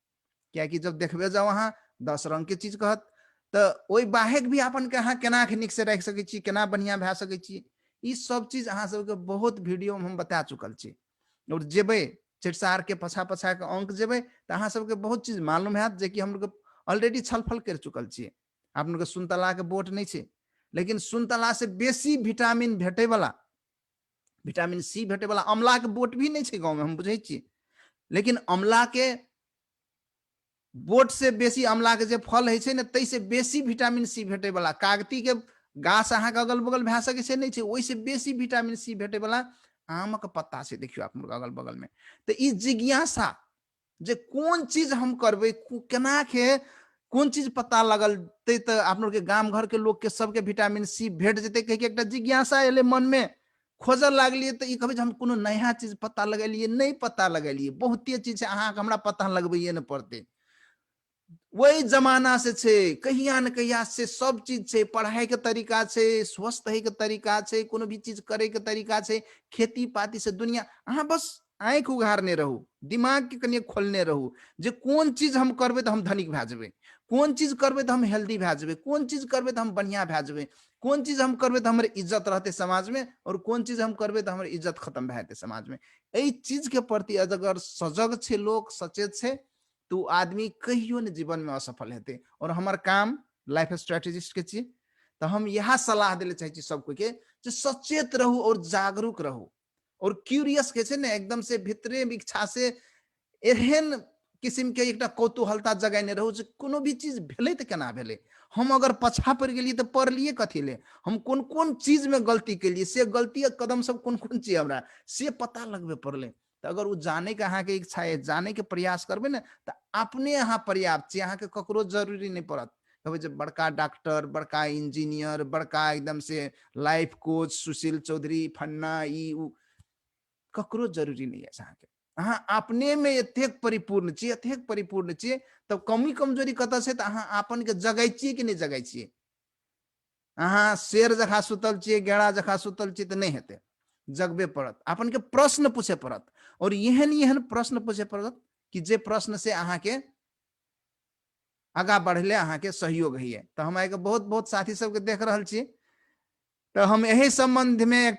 क्या कि जब देखबे जाओ अहाँ 10 रंग के चीज कहत, तो ओहि बाहेक भी अपन के अहाँ केना के नीक से रख सकै छी, केना बढ़िया भए सकै छी, ई सब चीज अहाँ सबके बहुत वीडियो में हम बता चुकल छी। और जेबै चेटसार के पछा पछा के अंक जेबै तो अहाँ सबके बहुत चीज मालूम हैत जे कि हम लोग ऑलरेडी छलफल कर चुकल छियै। आप लोग के सुनतला के बोट नहीं छै, लेकिन सुनतला से बेसी विटामिन भेटे वाला, विटामिन सी भेटे वाला अमला के बोट भी नहीं छै गाँव में, हम बुझे छियै। लेकिन अमला के बोट से बेसी अमला के जे फल है छै ने, तै से बेसी विटामिन सी भेटे वाला, कागती के गाछ अहाँ के अगल बगल भए सकै छै नहीं छै, ओहि से बेसी विटामिन सी भेटे वाला आम के पत्ता से देखियो आप लोग अगल बगल में। तो ई जिज्ञासा जे कोन चीज हम करबै, केना के कोन चीज पता लगल तो आप लोग के गांव घर के लोग के सबके विटामिन सी भेट जेते, कह के एक जिज्ञासा एले मन में, खोजल लागलिए। तो ई कहबै हम कोनो नया चीज पता लगेलिए, नहीं पता लगेलिए, बहुते चीज अहाँ हमरा पता लगबैए न पड़ते। वही जमाना से छे, कहिया न कहिया से सब चीज छे, पढ़ाई के तरीका छे, स्वस्थ है के तरीका छे, कोनो भी चीज करे के तरीका छे, खेती पाती से दुनिया। अहाँ बस आंख उघारने रहू, दिमाग के कनिए खोलने रहू, जे कोन चीज हम करबै तो हम धनिक भए जेबै, कोन चीज करबै तो हम हेल्दी भए जेबै, कोन चीज करबै तो हम बढ़िया भए जेबै, कोन चीज हम करबै तो हमर इज्जत रहते समाज में, और कोन चीज हम करबै तो हमर इज्जत खत्म भए जेतै समाज में। एहि चीज के प्रति अगर सजग छे लोग, सचेत छे, तो आदमी कहियो ने जीवन में असफल हेते। और हमार काम लाइफ स्ट्रेटेजिस्ट के छी, तो हम यह सलाह देले चाहे छी सबको के, जे सचेत रहू और जागरूक रहू, और क्यूरियस के छे ने एकदम से भितरे इच्छा से एहन किस्म के एक कौतूहलता जगाने रहू, जे कोनो भी चीज भेले तो केना भेले, हम अगर पछा पड़ गेलिए तो पढ़लिए कथी ले, हम कोन कोन चीज में गलती केलिए, से गलती कदम सब कोन कोन चीज हमरा से पता लगबे पड़ले। तो अगर वो जाने के अहाँ के इच्छा है, जाने के प्रयास करबे ना, तो अपने अहाँ पर्याप्त छी, अहाँ के ककरो जरूरी नहीं पड़त। कहबे जे बड़का डॉक्टर, बड़का इंजीनियर, बड़का एकदम से लाइफ कोच सुशील चौधरी फन्ना, ई ककरो जरूरी नहीं है अहाँ के। अहाँ अपने में एतेक परिपूर्ण छी, एतेक परिपूर्ण छी, तब कमी कमजोरी कतऽ से, तो अहाँ अपन के जगै छियै कि नहीं जगै छियै। अहाँ शेर जखा सुतल छियै, गेड़ा जखा सुतल छियै, तो नहीं हेते, जगबे पड़त, अपन के प्रश्न पूछे पड़त, और एहन एहन प्रश्न पूछे पड़त कि जे प्रश्न से अहाँ के आगा बढ़ले अहाँ के सहयोग है। तो हम आगे बहुत बहुत साथी सबके देख रहल छी, तो हम यही संबंध में एक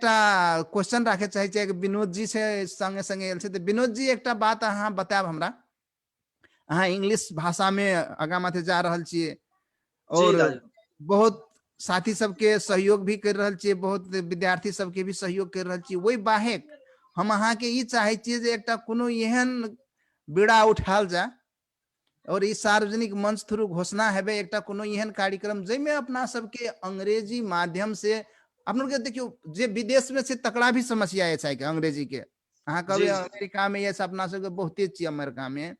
क्वेश्चन रखे चाहे छियै, विनोद जी से संगे संगे आयल छै। तो विनोद जी एक बात अहाँ बतायब हमरा, अहाँ इंग्लिश भाषा में आगा माथे जा रहल छियै, जी और राजू। बहुत साथी सबके सहयोग भी कर रहल छियै, बहुत विद्यार्थी सबके भी सहयोग कर रहल छियै। वही बाहेक हम अहाँ के ई चाहे छियै जे एकटा कोनो एहन बीड़ा उठाल जाए, और इस सार्वजनिक मंच थ्रू घोषणा हेबे एकटा कोनो एहन कार्यक्रम जेमे अपना सबके अंग्रेजी माध्यम से आप लोग के देखियो, जे विदेश में से तकड़ा भी समस्या है चाहे अंग्रेजी के, अहाँ कहबे जी जी। अमेरिका में ये अपना सबके बहुते छी, अमेरिका में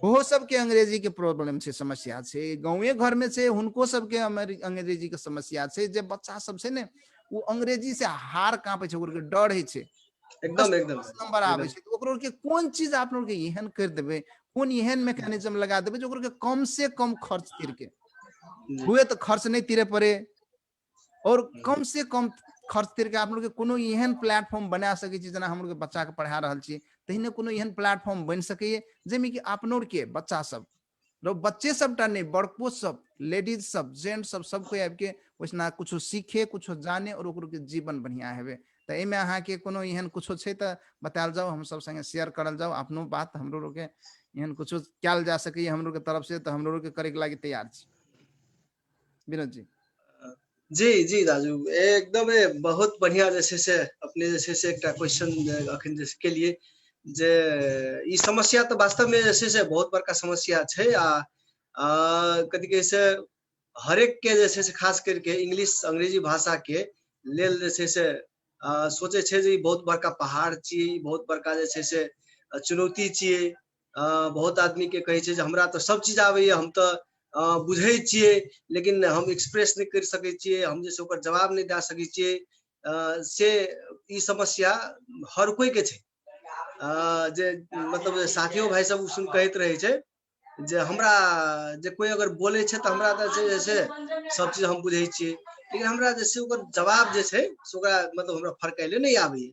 ओहो सबके अंग्रेजी के प्रॉब्लम छै, समस्या छै, गाँवे घर में छै, हुनको सबके अंग्रेजी के समस्या छै। जे बच्चा सब छै ने, वो अंग्रेजी से हार कांपे छै, ओकरा डर है छै, एकदम एकदम नंबर आवे एकदम। छै, तो ओकरो के कोन चीज आप लोग के एहन कर देबे, कोन एहन मैकेनिज्म लगा देबे जो ओकरो के कम से कम खर्च तिर के, हुए तो खर्च नहीं तिरे पड़े, और कम से कम खर्च तिर के आप लोग के कोनो एहन प्लेटफॉर्म बना सके छी, जना हम लोग के बच्चा के पढ़ा रहल छी, तहिने कोनो एहन प्लेटफॉर्म बन सके जेमे कि अपनो के बच्चा सब, बच्चे सबटा नहीं, बड़को सब, लेडीज सब, जेंट्स सब, सबको आबि के वैसना कुछो सीखे, कुछो जाने, और ओकरो के जीवन बढ़िया हेबे। तो एमे अहाँ के कोनो एहन कुछो छै तो बतायल जाओ, हम सब संगे शेयर करल जाओ, अपनो बात हमरो लोग के एहन कुछो कयल जा सके हम लोग के तरफ से, तो हम लोग के करे के लागी तैयार छी। विनोद जी। जी जी राजू, एकदम बहुत बढ़िया जैसे से अपने जैसे से एक क्वेश्चन अखन जैसे के लिए, जे ई समस्या तो वास्तव में जैसे से बहुत बड़का समस्या छै, कथी कहे से हरेक के जैसे से खास करके इंग्लिश अंग्रेजी भाषा के लेल जैसे से सोचे छै जे ई बहुत बड़का पहाड़ छियै, बहुत बड़का जैसे से चुनौती छियै। बहुत आदमी के कहे छै जे हमरा तो सब चीज आबैए, हम तो बुझे छियै, लेकिन हम एक्सप्रेस नहीं कर सके छियै, हम जैसे ओकर जवाब नहीं दे सके छियै। से ई समस्या हर कोई के छै, जे मतलब साथियों भाई सब सुन कहत रहे छै जे हमरा जे कोई अगर बोले छै तो हमरा तो जैसे सब चीज हम बुझे छियै, लेकिन हमरा जैसे ओकर जवाब जे छै से ओकरा मतलब हमरा फरकाइले नहीं आबैए।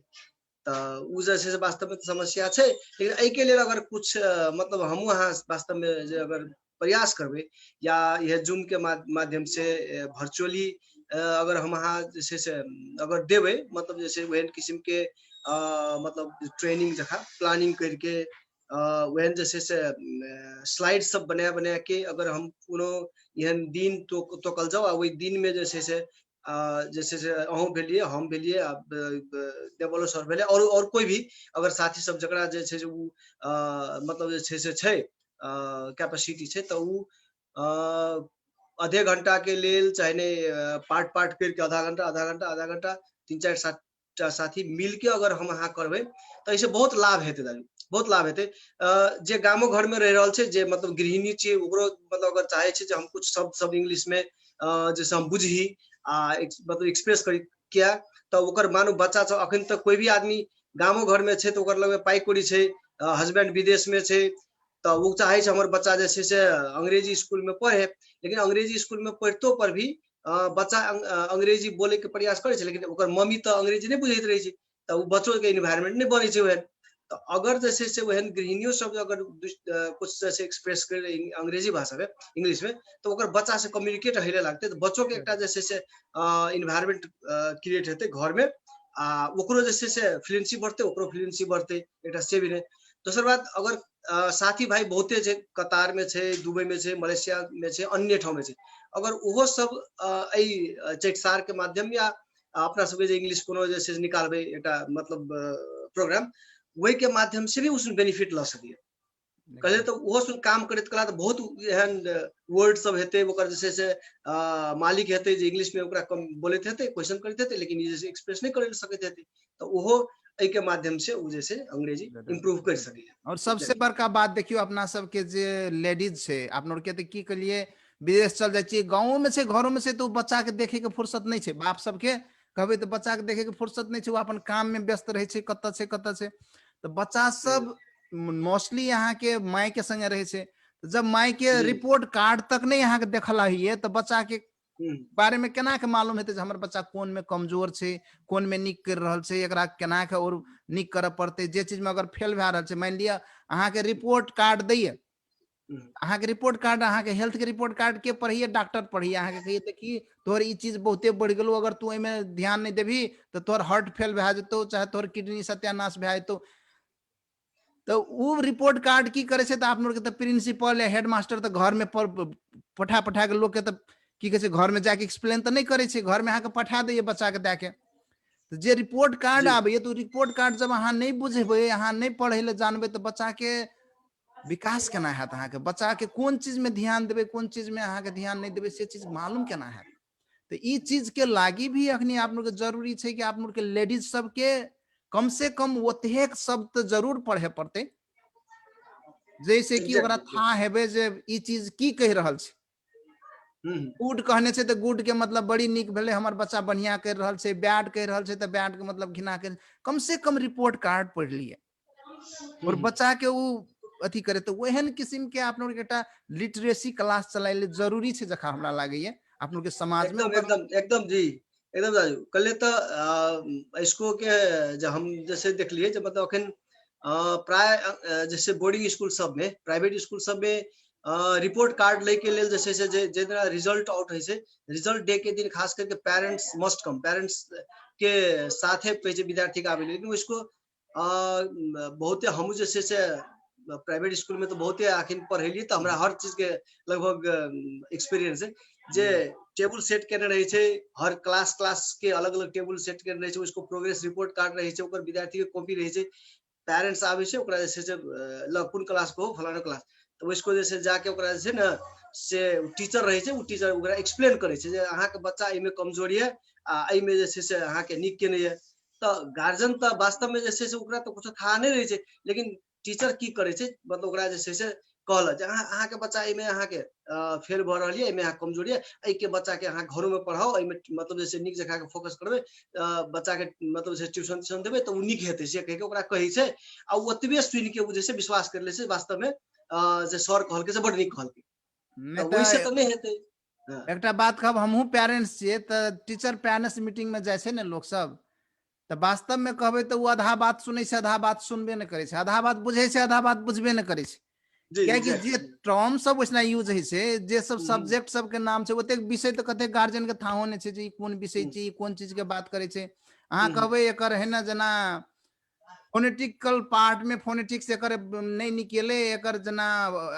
तो उ जे छै से वास्तव में समस्या छै। लेकिन एहि के लेल अगर कुछ मतलब हम अहाँ वास्तव में जे अगर प्रयास करबै या यह जूम के माध्यम से वर्चुअली अगर हम अहाँ जे छै से अगर देबै मतलब जैसे वहन किस्म के मतलब ट्रेनिंग जखा प्लानिंग करके वहन जे छै से स्लाइड सब बना के अगर हम कोनो एहन दिन तोकल जाओ आ ओहि दिन में जे छै से जैसे से अहूँ भेलिए हम भेलिए डेवलपर सर भेले और कोई भी अगर साथी सब जकरा जे छै से उ मतलब जे छै से छै कैपेसिटी छै तो उ आधे घंटा के लेल चाहे नहीं पार्ट करके आधा घंटा 3-4 साथी मिल के अगर हम अहाँ करबै तो ऐसे बहुत लाभ हेतै दाजू, बहुत लाभ हेतै। जे गामो घर में रह रहल छै जे मतलब गृहिणी छै ओकरो मतलब अगर चाहे छै जे हम कुछ शब्द इंग्लिश में जैसे हम बुझी मतलब एक्सप्रेस करी किया तो ओकर मानू बच्चा सब अखन तक कोई भी आदमी गामो घर में छै तो ओकर लग में पाई कौड़ी छै, हस्बैंड विदेश में छै तो वो चाहे छै हमर बच्चा जे छै से अंग्रेजी स्कूल में पढ़े, लेकिन अंग्रेजी स्कूल में पढ़तो पर भी बच्चा अंग्रेजी बोले के प्रयास करे छै लेकिन ओकर मम्मी तो अंग्रेजी नहीं बुझैत रहे छै तो वो बच्चों के इन्वायरमेंट नहीं बने छै वहन। तो अगर जैसे से वहन गृहिणियों सब अगर कुछ जैसे एक्सप्रेस कर अंग्रेजी भाषा में इंग्लिश में तो ओकर बच्चा से कम्युनिकेट हेले लगते तो बच्चों के एक जैसे से इन्वायरमेंट क्रिएट हेते घर में ओकरो जैसे से फ्लुएंसी बढ़ते ओकरो फ्लुएंसी बढ़ते एक से भी नहीं। दोसर बात अगर साथी भाई बहुते छै कतार में छै, दुबई में छै, मलेशिया में छै, अन्य ठाव में छै, अगर वो सब चैटसार के माध्यम या अपना सब इंग्लिश कोनो जैसे निकालबे एक मतलब प्रोग्राम वही के माध्यम से भी उसमें बेनिफिट ला सकिए। कहले तो वो सुन काम करत कला तो बहुत एहन वर्ड सब हेते ओकर जैसे से मालिक हेते जे इंग्लिश में ओकरा कम बोलते हेते क्वेश्चन करते हेते लेकिन ये जैसे एक्सप्रेस नहीं कर सकते हेते तो वो एहि के माध्यम से उ जैसे अंग्रेजी इंप्रूव कर सके। और सबसे बड़का बात देखियो अपना सबके जे लेडीज छै अपना के तो की कलिए विदेश चल जाए छियै गाँव में से घरों में से तो बच्चा के देखे के फुर्सत नहीं छै, बाप सबके कहबे तो बच्चा के देखे के फुर्सत नहीं छै, वो अपन काम में व्यस्त रहे छै कत से तो बच्चा सब मोस्टली यहाँ के माय के संगे रहे छै। जब माय के रिपोर्ट कार्ड तक नहीं यहाँ के देखला ही तो बच्चा के बारे में केना के मालूम हेते हमर बच्चा कोन में कमजोर छै कोन में निक कर रहल छै एकरा केना के और निक करे पड़ते। जे चीज में अगर फेल भए रहल छै मान लिया अहाँ के रिपोर्ट कार्ड दैये अहाँ के रिपोर्ट कार्ड अहाँ के हेल्थ के रिपोर्ट कार्ड के पढ़िए डॉक्टर पढ़िए अहाँ के कहिए देखी तोहर ई चीज बहुते बढ़ गेलो अगर तू एमे ध्यान नहीं देबी तो तोहर हार्ट फेल भए जेतौ चाहे तोहर किडनी सत्यानाश भए जेतौ। तो वो रिपोर्ट कार्ड की करे छै तो आप लोग के तो प्रिंसिपल या हेडमास्टर तो घर में पठा के लोग के तो की कहे छै घर में जाके एक्सप्लेन तो नहीं करे छै, घर में अहाँ के पठा दैये बच्चा के दे के। तो जे रिपोर्ट कार्ड आबे तो रिपोर्ट कार्ड जब अहाँ नहीं बुझेबे अहाँ नहीं पढ़े ले जानबे तो बच्चा के विकास केना हैत, अहाँ के बच्चा के कोन चीज में ध्यान देबे कोन चीज में अहाँ के ध्यान नहीं देबे से चीज मालूम केना हैत। तो ई चीज के लागी भी अखनी आप लोग के जरूरी छै कि आप लोग के लेडीज सब के कम से कम ओतहे शब्द जरूर पढ़े पड़ते जैसे कि ओकरा था हेबे जे ई चीज की कह रहल छै। गुड कहने से तो गुड के मतलब बड़ी निक भेले हमर बच्चा बढ़िया कर रहल छै, बैड कह रहल छै तो बैड के मतलब घिना कर कम से कम रिपोर्ट कार्ड पढ़ लिए और बच्चा के उ अथी करे तो वहन किस्म के आप लोग के लिटरेसी क्लास चलाइले जरूरी छै जखा हमरा लागे आप लोग के समाज में एकदम जी एकदम राजू कल तो इसको के जब हम जैसे देख लिए जब मतलब अखन प्राय जैसे बोर्डिंग स्कूल सब में प्राइवेट स्कूल सब में रिपोर्ट कार्ड लेके लेल जैसे से जे दिन रिजल्ट आउट है से रिजल्ट डे के दिन खास करके पेरेंट्स मस्ट कम, पेरेंट्स के साथ है पे विद्यार्थी का आवे लेकिन उसको बहुत हम जैसे से प्राइवेट स्कूल में तो बहुत आखिर पढ़ेलिए तो हमारा हर चीज के लगभग एक्सपीरियंस है जे टेबल सेट करने रहे छे हर क्लास के अलग अलग टेबल सेट करने रहे छे उसको प्रोग्रेस रिपोर्ट कार्ड रहे छे ओकर विद्यार्थी के कॉपी रहे छे पेरेंट्स आवे छे ओकरा जैसे से कोन क्लास को फलाना क्लास तो उसको जैसे जाके ओकरा जैसे ना से टीचर रहे छे उ टीचर ओकरा एक्सप्लेन करे छे जे अहाँ के बच्चा एमे कमजोरी है आ एमे जैसे से अहाँ के निक के नहीं है तो गार्जियन तो वास्तव में जैसे से ओकरा तो कुछ था नहीं रहे छे लेकिन टीचर की करे छे मतलब ओकरा जैसे से कहल जे अहाँ के बच्चा एमे अहाँ के फेल भ रहल है एमे अहाँ कमजोरी है ए के बच्चा के अहाँ घरों में पढ़ाओ एमे मतलब जैसे निक जगह के फोकस करबे बच्चा के मतलब जैसे ट्यूशन देबे तो उ निक हेते से कह के ओकरा कहि छे आ ओतबे सुन के उ जैसे विश्वास कर ले छे वास्तव में जे सर कहल के से बड निक कहल के तो वैसे तो नहीं हेते। एकटा बात कहब हमहू पेरेंट्स छिए तो टीचर पेरेंट्स मीटिंग में जाय छे ने लोग सब तो वास्तव में कहबे तो वो आधा बात सुनै छै, आधा बात सुनबे नहीं करे छै, आधा बात बुझे छै, आधा बात बुझबे नहीं करे छै। जी क्या एग्जैक्ट जे टर्म सब उसना यूज है से, जे सब सब्जेक्ट सब के नाम छै, ओते विषय तो कते गार्जियन के थाहो नहीं छै जे ई कोन विषय छै, ई कोन चीज के बात करे छै। अहाँ कहबे एकर है ना जना फोनेटिकल पार्ट में फोनेटिक्स एकर नहीं निकले, एकर जना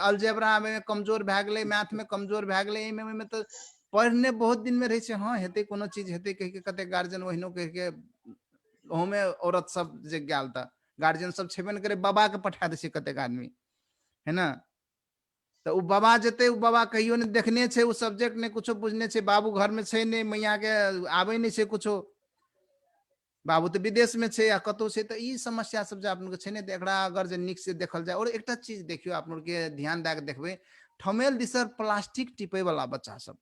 अलजेब्रा में कमजोर भए गेलै, मैथ में कमजोर भए गेलै, एमे में तो पढ़ने बहुत दिन में रहे छै। हाँ हेते कोनो चीज हेते कह के कते गार्जियन ओहिनो कह के ओमे औरत सब जे गेल त गार्जियन सब छेबे न करे, बाबा के पठा दे छै कतेक आदमी, है ना। तो उ बाबा जेते, उ बाबा कहियो ने देखने छै उ सब्जेक्ट, ने कुछो बुझने छै, बाबू घर में छै ने, मैया के आबे नहीं छै कुछो, बाबू तो विदेश में छै या कतौ छै। तो ई समस्या सब जे आपन के छै ने, एकरा अगर जे नीक से देखल जाए। और एकटा चीज देखियो आपन के ध्यान दे के देखबे, ठमेल दिसर प्लास्टिक टिपे वाला बच्चा सब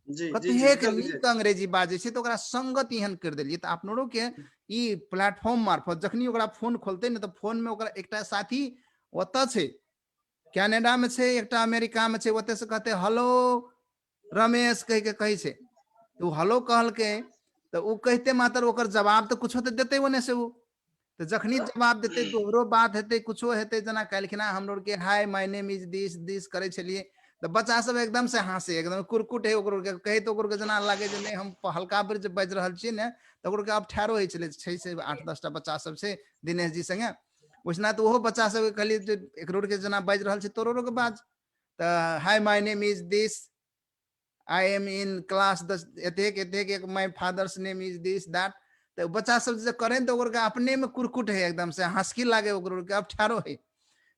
जी जी जी कतेक एकदम नीक अंग्रेजी बाजे छै, तो ओकरा संगत एहन कर देलिए। तो आपनों के ई प्लेटफॉर्म मार्फत जखनी ओकरा फोन खोलते ने, तो फोन में ओकरा एकटा साथी ओतऽ छै, कनाडा में छै, एकटा अमेरिका में छै, ओते से कहते हेलो रमेश कह के कहे छै। तो हेलो कहलके, तो उ कहते मात्र ओकर जवाब तो कुछो तो देते ओने से उ। तो जखनी जवाब देते दोहरो बात हेते, कुछो हेते, जना काल्हिखना हमरो के हाय माय नेम इज दिस दिस करे छलिए, तो बच्चा सब एकदम से हंसे, एकदम कुरकुट है ओकरो के कहे। तो ओकरो के जना लागे जे नहीं हम हल्का पर जब बाज रहल छिए ने, तो ओकरो के अब ठारो होय छले, 6 से 8-10 टा बच्चा सब छै दिनेश जी संगे। उसना तो ओहो बच्चा सब के कहलिए जे एकरो के जना बाज रहल छै तोरो के बाज। तो हाय माय नेम इज दिस, आई एम इन क्लास 10 एतेक एतेक, एक माय फादर्स नेम इज दिस दैट। तो बच्चा सब जे करें तो ओकरो के अपने में कुरकुट है, एकदम से हंसकी लागे ओकरो के, अब ठारो है।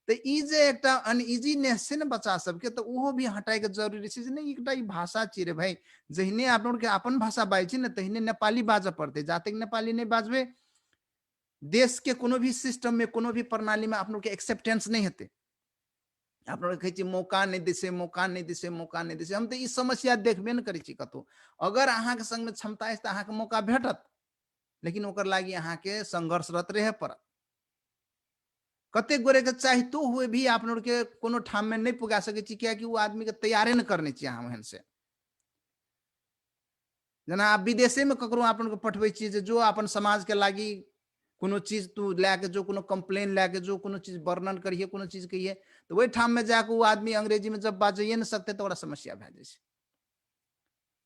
तो ई जे एकटा अनइजीनेस छै ने बच्चा सबके, तो ओहो भी हटाए के जरूरी छै। नहीं एकटा ई भाषा छी रे भाई, जहिने आप लोग के अपन भाषा बाजै छी ने, तहिने नेपाली बाजऽ पड़ते। जाते नेपाली नहीं बाजबे, देश के कोनो भी सिस्टम में, कोनो भी प्रणाली में आप लोग के एक्सेप्टेंस नहीं हेते। आप लोग कहे मौका नहीं दिसे, मौका नहीं दिसे, मौका नहीं दिसे। हम तो ई समस्या देखबे न करै छी कतौ। अगर अहाँ के संग में क्षमता है तो अहाँ के मौका भेटत, लेकिन ओकर लागी अहाँ के संघर्षरत रहे पड़त। कते गोरे के चाहितो हुए भी आप लोग के कोनो ठाम में नहीं पुगा सके छी, किया कि वो आदमी के तैयारे न करने छी अहाँ ओहन से। जना आप विदेशे में ककरो आप लोग के पठबै छी जे जो अपन समाज के लागी कोनो चीज तू लैके जो, कोनो कंप्लेन लैके जो, कोनो चीज वर्णन करिए, कोनो चीज कहिए, तो वही ठाम में जाके वो आदमी अंग्रेजी में जब बाजिए न सकते तो ओकरा समस्या भए जाइ छै।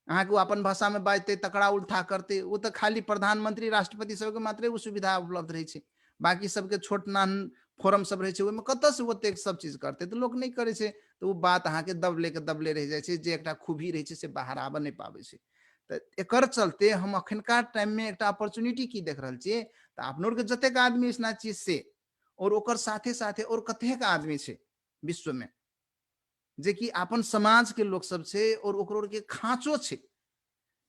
अहाँ के अपन भाषा में बाजते, तकड़ा उल्था करते, वो तो खाली प्रधानमंत्री राष्ट्रपति सबके मात्रे वो सुविधा उपलब्ध रहे छै। बाकी सबके छोट नान फोरम सब रहे छै, ओहिमे कतऽ से ओते सब चीज करते, तो लोग नहीं करे छै। तो वो बात अहाँ के दबले रह जाइ छै, जे एकटा खूबी रहे छै से बाहर आबऽ नहीं पाबै छै। तो एकर चलते हम अखनका टाइम में एकटा अपॉर्चुनिटी की देख रहल छियै, तो अपनो के जतेक आदमी इसना चीज से, और ओकर साथे साथे और कतेक आदमी छै विश्व में जे कि अपन समाज के लोग सब छै, और ओकरो के खाँचो छै।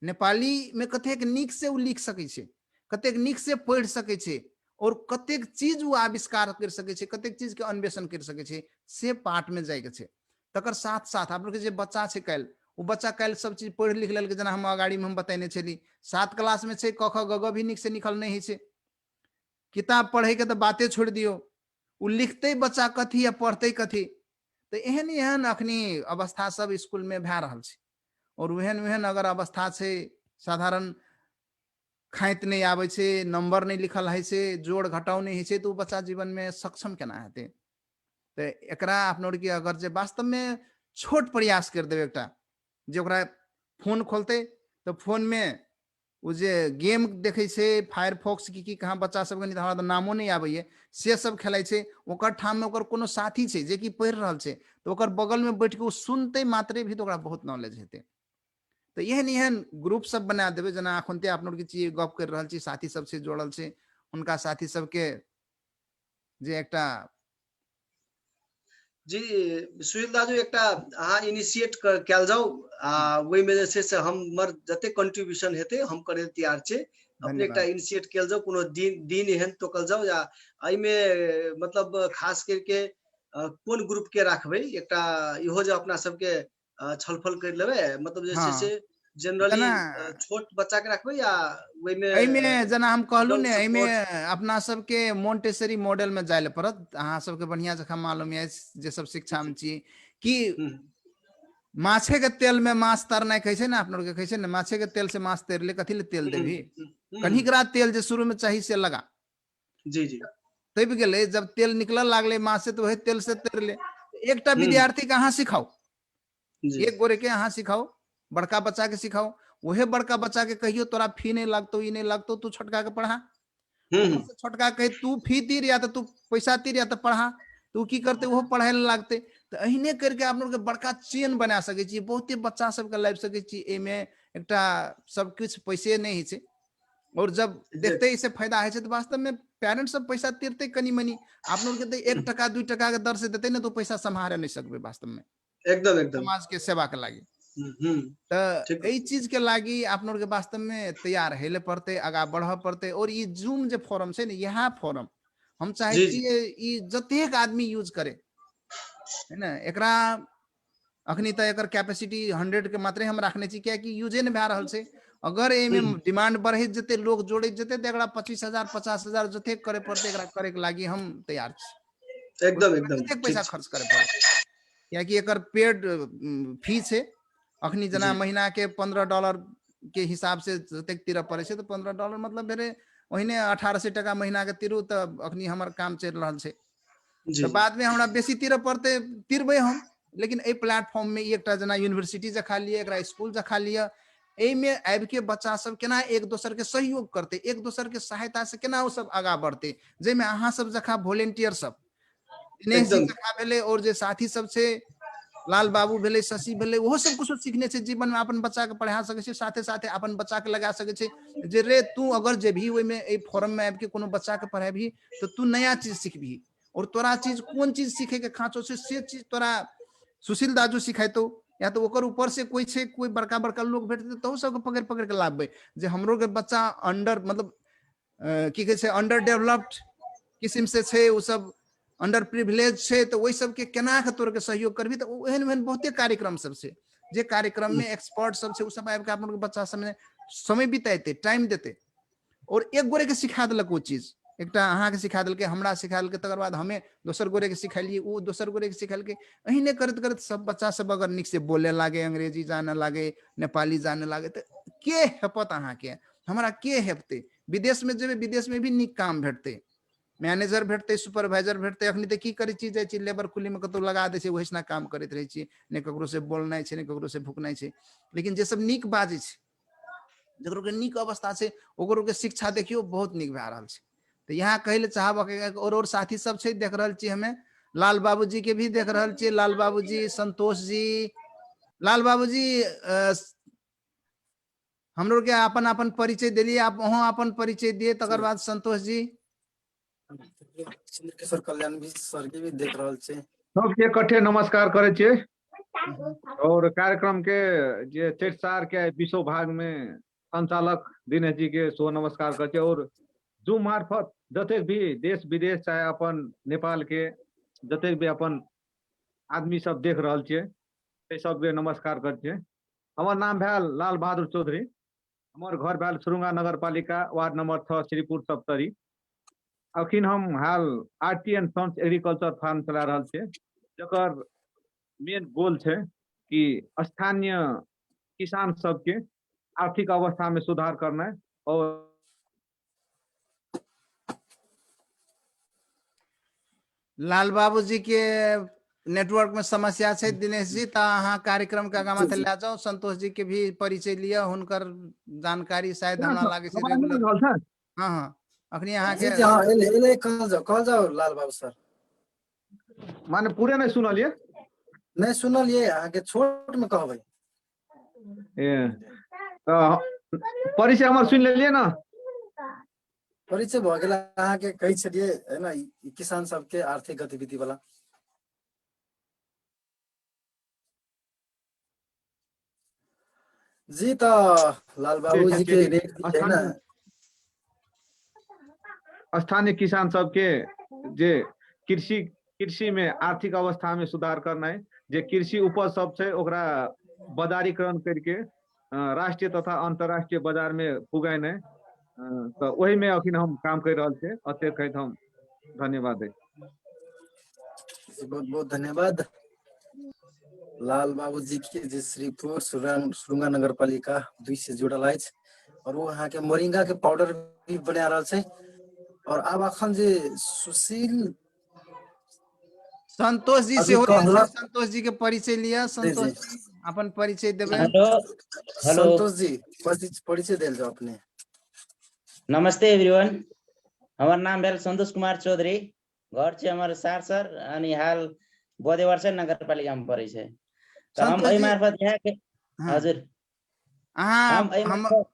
नेपाली में कतेक नीक से उ लिख सकै छै, कतेक नीक से पढ़ सकै छै, और कतेक चीज वो आविष्कार कर सके छै, कतेक चीज के अन्वेषण कर सके छै, से पार्ट में जाए के छै। तकर साथ साथ आप लोग के जे बच्चा छै काल्हि, वो बच्चा काल्हि सब चीज पढ़ लिख लेलकै। जना हम अगाड़ी में हम बतेने छली, 7 क्लास में छै, क ख ग घ भी नीक से लिखल नहीं है। किताब पढ़े के तो बाते छोड़ दियो, वो लिखते बच्चा कथी या पढ़ते कथी। तो एहन एहन अखनी अवस्था सब स्कूल में भए रहल छै। और ओहन ओहन अगर अवस्था छै, साधारण खाइत नहीं आबै छै, नंबर नहीं लिखल है छै, जोड़ घटाव नहीं है, तो बच्चा जीवन में सक्षम केना हेतै। तो एकरा अपनो के अगर जे वास्तव में छोट प्रयास कर देवे, एकटा जे ओकरा फोन खोलते, तो फोन में वो जे गेम देखे छै, फायरफॉक्स की कहाँ बच्चा सब के हमरा नामो नहीं आबैए, से सब खेलाइ छै। ओकर ठाम में ओकर कोनो साथी छै जे कि पढ़ि रहल छै, तो ओकर बगल में बैठ के वो सुनते मात्रे भी तो ओकरा बहुत नॉलेज हेतै। तो एहन एहन ग्रुप सब बना देवे, जना अखनते आप लोग के गप कर रहल छी, साथी सब से जोड़ल छै, उनका साथी सबके जे एकटा जी सुशील दाजू एकटा अहाँ इनिशिएट कैल जाऊ, वही में जे छै से हमर जते कंट्रीब्यूशन हेते हम करे तैयार छै। अपने एकटा धन्यवाद। इनिशिएट कैल जाऊ, कोनो दिन एहन तोकल जाऊ, या एहि में मतलब खास करके कोन ग्रुप के राखबै, एकटा इहो जे अपना सबके छलफल कर लेबै, मतलब जे छै से हाँ जनरली जना छोट बच्चा के रखबै, या वही एहिमे में जना हम कहलू एडल्ट ने, एहिमे सपोर्ट। अपना सबके मोन्टेसरी मॉडल में जाय ले पड़त। अहाँ सबके बढ़िया जकाँ मालूम है जे सब शिक्षा में छी, कि माछे के तेल में माछ तरनाइ कहै छै ना अपना के कहै छै ना माछे के तेल से माछ तैर ले कथी ले तेल देबी कनिकरा तेल जे शुरू में चाहिए से लगा जी जी तब गेले जब तेल निकल लागले माछ से तो वही तेल से तैर ले एकटा विद्यार्थी के अहाँ सिखाओ जी एक गोरे के अहाँ सिखाओ बड़का बच्चा के सिखाओ वहे बड़का बच्चा के कहियो तोरा फी नहीं लगतो ई नहीं लगतो तू छोटका के पढ़ा छोटका कहे तू फी तीर या तो तू पैसा तीर या तो पढ़ा तू की करते वो पढ़े लागते तो अहिने करके आप लोग के बड़का चेन बना सके छी बहुते बच्चा सब के लाइफ सके छी एमे एकटा सब कुछ पैसे नहीं छै और जब देखते इसे फायदा है तो वास्तव में पेरेंट्स सब पैसा तीरते कनी मनी आप लोग के 1 टका 2 टका के दर से देते ना तो पैसा संभाले नहीं सकबे वास्तव में एकदम एकदम समाज के सेवा के लागी ठीक तो चीज के लागी आप लोग के वास्तव में तैयार हेले पड़ते आगा बढ़ पड़ते और ये जूम जो फोरम है ना यहाँ फोरम हम चाहे छी जतेक आदमी यूज करे है ना एकरा अखनी तक एकर कैपेसिटी 100 के मात्रे हम रखने छी कि यूजे नहीं भए रहल छै अगर एमे डिमांड बढ़े जते लोग जोड़े जते तो एकरा 25,000 50,000 जते करे पड़ते एकरा करे के लागी हम तैयार छी एकदम एकदम पैसा खर्च करे पड़ते कियाकि एकर पेड फी छै अखनी जना महीना के $15 के हिसाब से जतेक तीर पड़े छै तो $15 मतलब भेले ओहिने 1800 टका महीना के तीरू तो अखनी हमर काम चल रहा छै तो बाद में हमरा बेसी तीर पड़ते तीरबे हम लेकिन ए प्लेटफॉर्म में एकटा जना यूनिवर्सिटी जखा लिए एकरा स्कूल जखा लिए ए में आबि के बच्चा सब केना एक दोसर के सहयोग करते एक दोसर के सहायता से केना वो सब आगा बढ़ते जेमे अहाँ सब जखा वॉलेंटियर सब दिनेश जी जखा भेले और जे साथी सब से लाल बाबू भेले शशि भेले वो सब कुछ सीखने से जीवन में अपन बच्चा के पढ़ा सके छै साथे साथे अपन बच्चा के लगा सके छै जे रे तू अगर जे भी ओइ में ए फोरम में आबि के कोनो बच्चा के पढ़ाबी तो तू नया चीज सीखबी और तोरा चीज कोन चीज सीखे के खाँचो से चीज तोरा सुशील दाजू सिखाइतो या तो ओकर ऊपर से कोई छे कोई बड़का बड़का लोग भेटते तो सब पकड़ पकड़ के लाबे जे हमरो के बच्चा अंडर मतलब की कहे छै अंडर डेवलप्ड किस्म से छे वो सब अंडर प्रिविलेज छे तो वही सब के केना के तोर के सहयोग करबी तो एहन एहन बहुते कार्यक्रम सब से जे कार्यक्रम में एक्सपर्ट सब से उ सब आबि के अपन के बच्चा सब में समय बिताते टाइम देते और एक गोरे के सिखा देलक वो चीज एकटा अहाँ के सिखा देलके हमरा सिखा देलके तकर बाद हमें दोसर गोरे के सिखालिए वो दोसर गोरे के सिखालके अहिने करत करत सब बच्चा सब अगर निक से बोले लागे अंग्रेजी जाने लागे नेपाली जाने लागे तो के हेपत अहाँ के हमरा के हेपते विदेश में जेबे विदेश में भी निक काम भेटते मैनेजर भेटते सुपरवाइजर भेटते अखनी तो की करे छी जाय छी लेबर कुली में कतौ लगा दे छै वैसना काम करैत रहे छी ने ककरो से बोलनाइ छै ने ककरो से भुकनाइ छै लेकिन जे सब निक बाजे छै जकरो के निक अवस्था छै ओकरो के शिक्षा देखियो बहुत निक भए रहल छै तो यहाँ कहे ले चाहब और साथी सब छै देख रहल छी हमें लाल बाबूजी के भी देख रहल छी लाल बाबूजी संतोष जी लाल बाबूजी हमरो के अपन अपन परिचय दिलिए आप वहाँ अपन परिचय दिए तकर बाद संतोष जी किशोर कल्याण भी सर के भी देख रहल छै सबके इकट्ठे नमस्कार करे छियै और कार्यक्रम के जे चेटसार के 20 भाग में संचालक दिनेश जी के सो नमस्कार करे छियै और जूम मार्फत जतेक भी देश विदेश चाहे अपन नेपाल के जतेक भी अपन आदमी सब देख रहल छियै से सब के नमस्कार करे छियै हमर नाम भेल लाल बहादुर चौधरी हमर घर भेल सुरुंगा नगर पालिका वार्ड नंबर 6 श्रीपुर सप्तरी अखिन हम हाल RT and sons agriculture farm चला रहल छियै जकर मेन गोल छै कि स्थानीय किसान सबके आर्थिक अवस्था में सुधार करना और लाल बाबूजी के नेटवर्क में समस्या छै दिनेश जी ता अहाँ कार्यक्रम के आगाँ ले जाओ संतोष जी के भी परिचय लिया हुनकर जानकारी शायद हमरा लागे छै रेगुलर हां हां अखनी अहाँ के जी हां एले कहल जाओ लाल बाबू सर माने पूरे नहीं सुनलिए नहीं सुनलिए अहाँ के छोट में कहबै परिचय हमर सुन लेलिए ना परिचय भ गेल अहाँ के कहि छलिए है ना किसान सबके आर्थिक गतिविधि वाला जी तो लाल बाबू जी के है ना स्थानीय किसान सबके जे कृषि में आर्थिक अवस्था में सुधार करना है जे कृषि उपज सब छै ओकरा बाजारीकरण करके राष्ट्रीय तथा अंतरराष्ट्रीय बाजार में पुगाना है तो वही में अखिन हम काम कर रहल छे अते कहत हम धन्यवाद है बहुत बहुत धन्यवाद। लाल बाबू जी के जे श्रीपुर सुरुंगा नगर पालिका 2 से जुड़ल अछि और वो यहाँ के मोरिंगा के पाउडर भी बना रहल छै। और अब अखन जे सुशील संतोष जी से अभी हो कहलक, संतोष जी के परिचय लिया। संतोष जी अपन परिचय देवे। हेलो हेलो संतोष जी परिचय देल जाओ अपने। नमस्ते एवरीवन, हमार नाम भेल संतोष कुमार चौधरी, घर छै हमर सारसर अनि हाल बोदेवर्षा नगरपालिका में पड़ै छै। तो हम संतोष एहि जी, मार्फत यहाँ के हाँ, हजुर अहाँ हम एहि हम मार्फत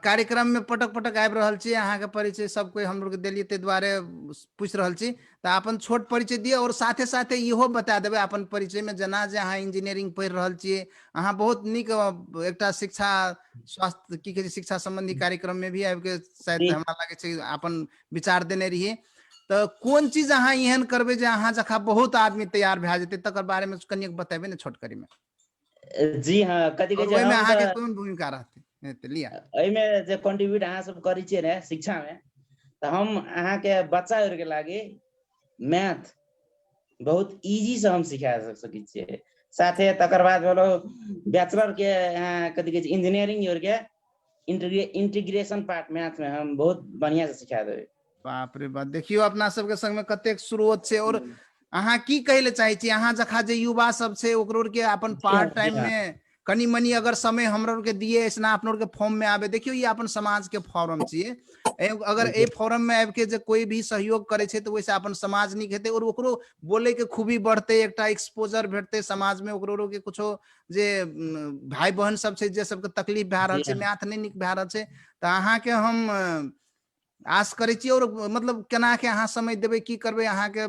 कार्यक्रम में पटक पटक आबि रहल छी, अहाँ के परिचय सब कोई हम लोग के देलिए, ते द्वारे पूछ रहल छी। तो अपन छोट परिचय दिए और साथे साथे इहो बता देबे अपन परिचय में, जना जे अहाँ इंजीनियरिंग पढ़ि रहल छियै, अहाँ बहुत निक एकटा शिक्षा स्वास्थ्य की कहे छै शिक्षा संबंधी कार्यक्रम में भी आबि के शायद जी हमरा लागे छै अपन विचार देने रहिए। तो कोन चीज अहाँ एहन करबै जे अहाँ जखा बहुत आदमी तैयार भए जेतै, तकर बारे में कनिक बतेबै ने छोटकरी में। जी हाँ, कथी और कहै छै ओहिमे हम अहाँके तऽ कोन भूमिका रहतै तऽ लिया। एहिमे जे कंट्रीब्यूट अहाँ सब करै छियै ने शिक्षा में, तो हम अहाँ के बच्चा और के लागी मैथ बहुत इजी से हम सिखा सकै छियै। साथे तकर बाद बोलो बैचलर के कथी कहै छै इंजीनियरिंग और के इंटीग्रेशन पार्ट मैथ में हम बहुत बढ़िया से सिखा देबै। बाप रे बाप, देखियो अपना सबके संग में कतेक स्रोत छै। और अहाँ की कहे ले चाहे छी, अहाँ जखा जे युवा सब छै ओकरो के अपन जी हाँ, पार्ट जी टाइम हाँ, में कनी मनी अगर समय हमरो के दिए ऐसना अपनो के फॉर्म में आबे, देखियो ये अपन समाज के फॉर्म छिए। अगर ए जी फॉर्म में आबि के जे कोई भी सहयोग करे छै तो वैसे अपन समाज निक हेतै और ओकरो बोले के खूबी बढ़ते, एकटा एक्सपोजर भेटते समाज में, ओकरो के कुछो जे भाई बहन सब छै जे सबके तकलीफ भए रहल जी छै, हाँ, मैथ नहीं निक भए रहल छै, तो अहाँ के हम आश करै छी। और मतलब केना के अहाँ समय देबै, की करबै, अहाँ के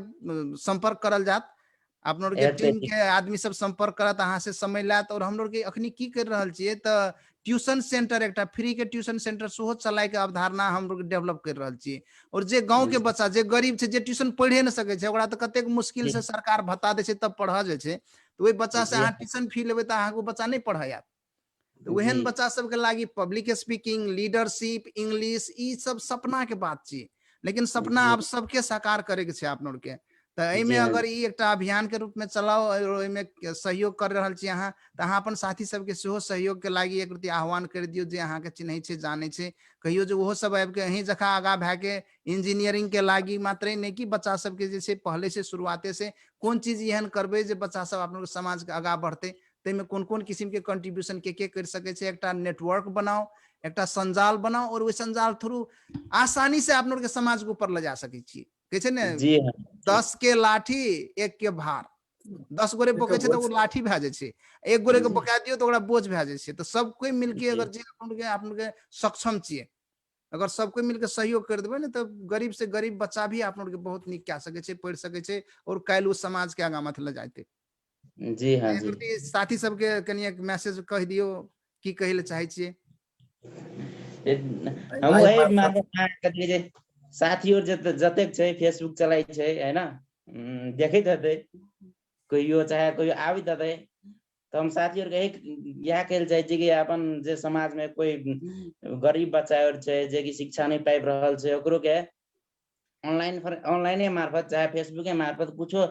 संपर्क करल जात, अपना के एते टीम के आदमी सब संपर्क करत, अहाँ से समय लात। और हम लोग के अखनी की कर रहल छियै तऽ ट्यूशन सेंटर, एकटा फ्री के ट्यूशन सेंटर सेहो चलाय के अवधारणा हम लोग डेवलप कर रहल छियै। और जे गांव के बच्चा जे गरीब छै, जे ट्यूशन पढ़े न सकै छै, ओकरा तऽ कतेक मुश्किल जी से सरकार भत्ता दै छै तब पढ़ा जाइ छै, तो ओहि बच्चा से जी अहाँ हाँ, ट्यूशन फी लेबै तऽ अहाँके बच्चा नहीं पढ़ायत। तो जी ओहन बच्चा सबके लागी पब्लिक स्पीकिंग, लीडरशिप, इंग्लिश, ई सब सपना के बात छी, लेकिन सपना जी अब सबके साकार करे के छै अपना के। तो एहिमे जी हाँ, अगर ई एकटा अभियान के रूप में चलाओ और ओहिमे सहयोग कर रहल छी अहाँ, तो अहाँ अपन साथी सबके सेहो सहयोग के लागी एक रति आह्वान कर दियौ, जे अहाँ के चिन्है छै जानै छै, कहियो जे ओहो सब आबि के अहीं जखा आगा भए के इंजीनियरिंग के लागी मात्रे नहीं कि बच्चा सबके जे छै पहले से शुरुआते से कोन चीज एहन करबै जे बच्चा सब अपना समाज के आगा बढ़ते, में कोन कोन किस्म के कंट्रीब्यूशन के कर सके छै, एकटा नेटवर्क बनाओ, एकटा संजाल बनाओ, और ओहि संजाल थ्रू आसानी से आप लोग के समाज के ऊपर ले जा सके छी। कहे छै ने जी हाँ, 10 के लाठी 1 के भार, 10 गोरे बोके छै तो वो लाठी भए जाए छै, 1 गोरे के बोका दियो तो ओकरा बोझ भए जाए छै। तो सब कोई मिलके जी अगर जे आप लोग के सक्षम छिए, अगर सब कोई मिलके सहयोग कर देबै ने, तो गरीब से गरीब बच्चा भी आप लोग के बहुत निक कए सकै छै, पढ़ि सकै छै, और काल्हि उ समाज के आगा मत ले जाते। जी हाँ, एक जी रति साथी सबके कनी एक मैसेज कह दियो, की कहे ले चाहे छिए। हम वही मार्फत कथी जे साथी और जतेक छै फेसबुक चलाइ छै है ना, देखैत हेतै कहियो, चाहे कहियो आबैत हेतै, तो हम साथी और के इएह कहल चाहे छी कि अपन जे समाज में कोई गरीब बच्चा और छै जे कि शिक्षा नहीं पाबि रहल छै, ओकरो के ऑनलाइने मार्फत चाहे फेसबुके मार्फत कुछो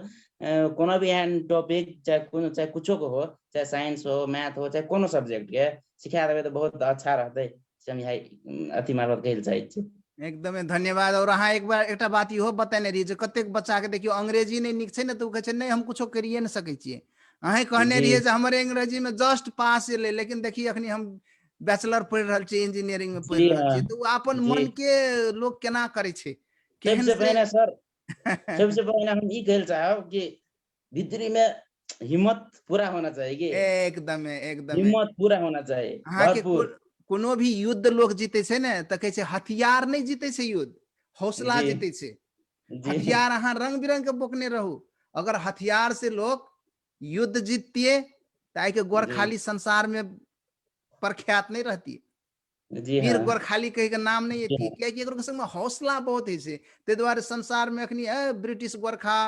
कोनो भी एहन टॉपिक चाहे कुछो को हो, चाहे साइंस हो, मैथ हो, चाहे कोनो सब्जेक्ट के सिखा देबै तो बहुत अच्छा रहतै, से हम यही अथी मार्फत कहल चाहे छी। एकदमै धन्यवाद। और अहाँ एक बार एकटा बात इहो बतेने रहिए जे कतेक बच्चा के देखियो अंग्रेजी नहीं निक छै ने, तो कहे छै नहीं हम कुछो करिए न सकै छिए। अहीं कहने जी रहिए जे हमर अंग्रेजी में जस्ट पास एलै, लेकिन देखिए अखनी हम बैचलर पढ़ि रहल छियै, इंजीनियरिंग में पढ़ि जी रहल हाँ, छियै, तो अपन जी मन के लोग केना करे छै, केहन सबसे से पहले सर, सबसे पहले हम ई कहल चाहब कि भीतरी में हिम्मत पूरा होना चाहिए, कि एकदमै एकदमै हिम्मत पूरा होना चाहिए अहाँ के भरपूर। कोनो भी युद्ध लोग जीते छै ने, तो कहे छै हथियार नहीं जीते छै युद्ध, हौसला जी जीते छै। जी हथियार अहाँ रंग बिरंग के बोकने रहू, अगर हथियार से लोग युद्ध जीततिए तो आई के जी गोरखाली संसार में प्रख्यात नहीं रहती, जी वीर हाँ, गोरखाली कह के नाम नहीं जी एती, हाँ, कियाकि एकरो संग में हौसला बहुत है छै। ते द्वारे संसार में अखनी ब्रिटिश गोरखा,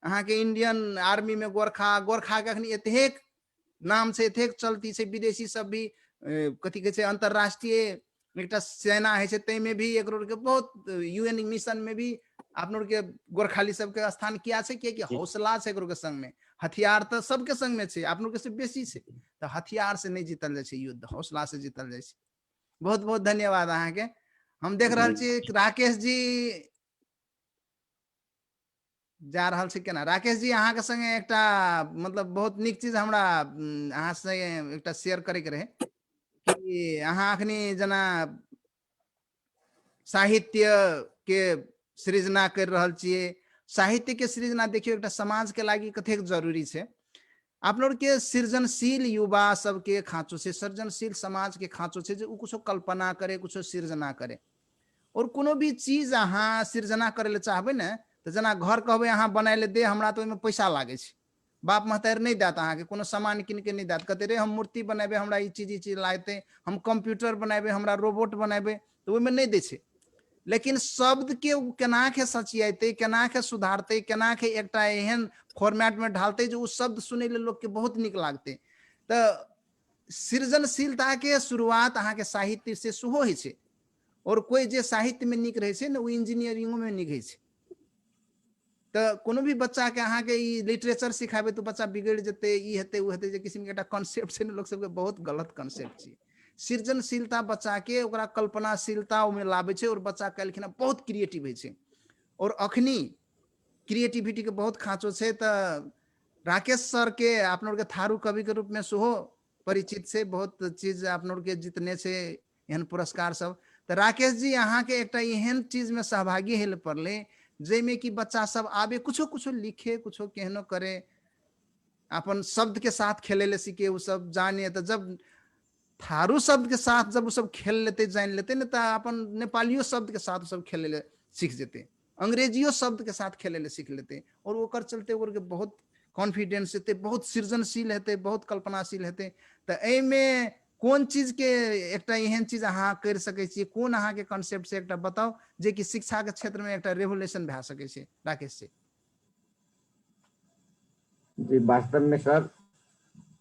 अहाँ के इंडियन आर्मी में गोरखा, गोरखा के अखनी एतेक नाम से एतेक चलती छै, विदेशी सब भी कथी कहे छै अंतरराष्ट्रीय एकटा सेना है छै, तै में भी एकरो के बहुत यूएन मिशन में भी आप लोग के गोरखाली सबके स्थान किया छै कि हौसला छै के संग में, हथियार तो सबके संग में छै, आप लोग के से बेसी छै, तो हथियार से नहीं जीतल जाय छै युद्ध, हौसला से जीतल जाय छै। बहुत बहुत धन्यवाद अहाँ के। हम देख रहल छी राकेश जी जा रहल छी केना। राकेश जी अहाँ के संगे एकटा मतलब बहुत निक चीज हमरा अहाँ से एकटा शेयर करे के रहे कि अहाँ अखनी जना साहित्य के सृजना कर रहल छियै। साहित्य के सृजना देखियो एकटा समाज के लागी कतेक जरूरी छै। आप लोग के सृजनशील युवा सबके खाँचो छै, सृजनशील समाज के खाँचो छै जे उ कुछो कल्पना करे, कुछो सृजना करे। और कोनो भी चीज अहाँ सृजना करे ले चाहबे ने तो जना घर कहबे अहाँ बनाए ले दे हमरा तो ओइमे पैसा लागे छै, बाप महतारी नहीं देत अहाँ के कोनो सामान किन के नहीं देत, कहते रे हम मूर्ति बनेबे हमरा ई चीज लागते, हम कंप्यूटर बनेबे हमरा रोबोट बनेबे, तो ओइमे नहीं दे छै। लेकिन शब्द के केना के सचियाते, केना के सुधारते, केना के एकटा एहन फॉर्मेट में ढालते जो उस शब्द सुने ले लोग के बहुत निक लागते। तो सृजनशीलता के शुरुआत अहाँ के साहित्य से सेहो होइ छै। और कोई जे साहित्य में निक रहे छै ने, वो इंजीनियरिंगो में निक है। तो कोनो भी बच्चा के अहाँ के ई लिटरेचर सिखाबे तो बच्चा बिगड़ जते, ई हेते वो हेते, जे किस्म के एकटा कॉन्सेप्ट छै ने लोग सबके बहुत गलत कॉन्सेप्ट छै। सृजनशीलता बच्चा के ओकरा कल्पनाशीलता में लावे छै और बच्चा काल्हिखिना बहुत क्रिएटिव होइ छै। और अखनी क्रिएटिविटी के बहुत खाँचो छै। तो राकेश सर के आप लोग के थारू कवि के रूप में सेहो परिचित छै, बहुत चीज आप लोग के जितने छै एहन पुरस्कार सब। तो राकेश जी अहाँ के एकटा एहन चीज में सहभागी हेल पड़ले जेमे कि बच्चा सब आबे कुछो कुछो लिखे, कुछो केहनो करे, अपन शब्द के साथ खेले ले सीखे, वो सब जाने। तो जब थारू शब्द के साथ जब वो सब खेल लेते, जान लेते ना, तो अपन नेपालियो शब्द के साथ सब खेले ले सीख जेते, अंग्रेजियो शब्द के साथ खेले ले सीख लेते। और ओकर चलते ओकर के बहुत कॉन्फिडेंस हेते, बहुत सृजनशील हेते, बहुत कल्पनाशील हेते। तो एमे कोन चीज के एकटा एहन चीज अहाँ कर सकै छी, कोन अहाँ के कॉन्सेप्ट से एकटा बताओ जे कि शिक्षा के क्षेत्र में एकटा रेवोल्यूशन भए सकै छै। राकेश जी जी वास्तव में सर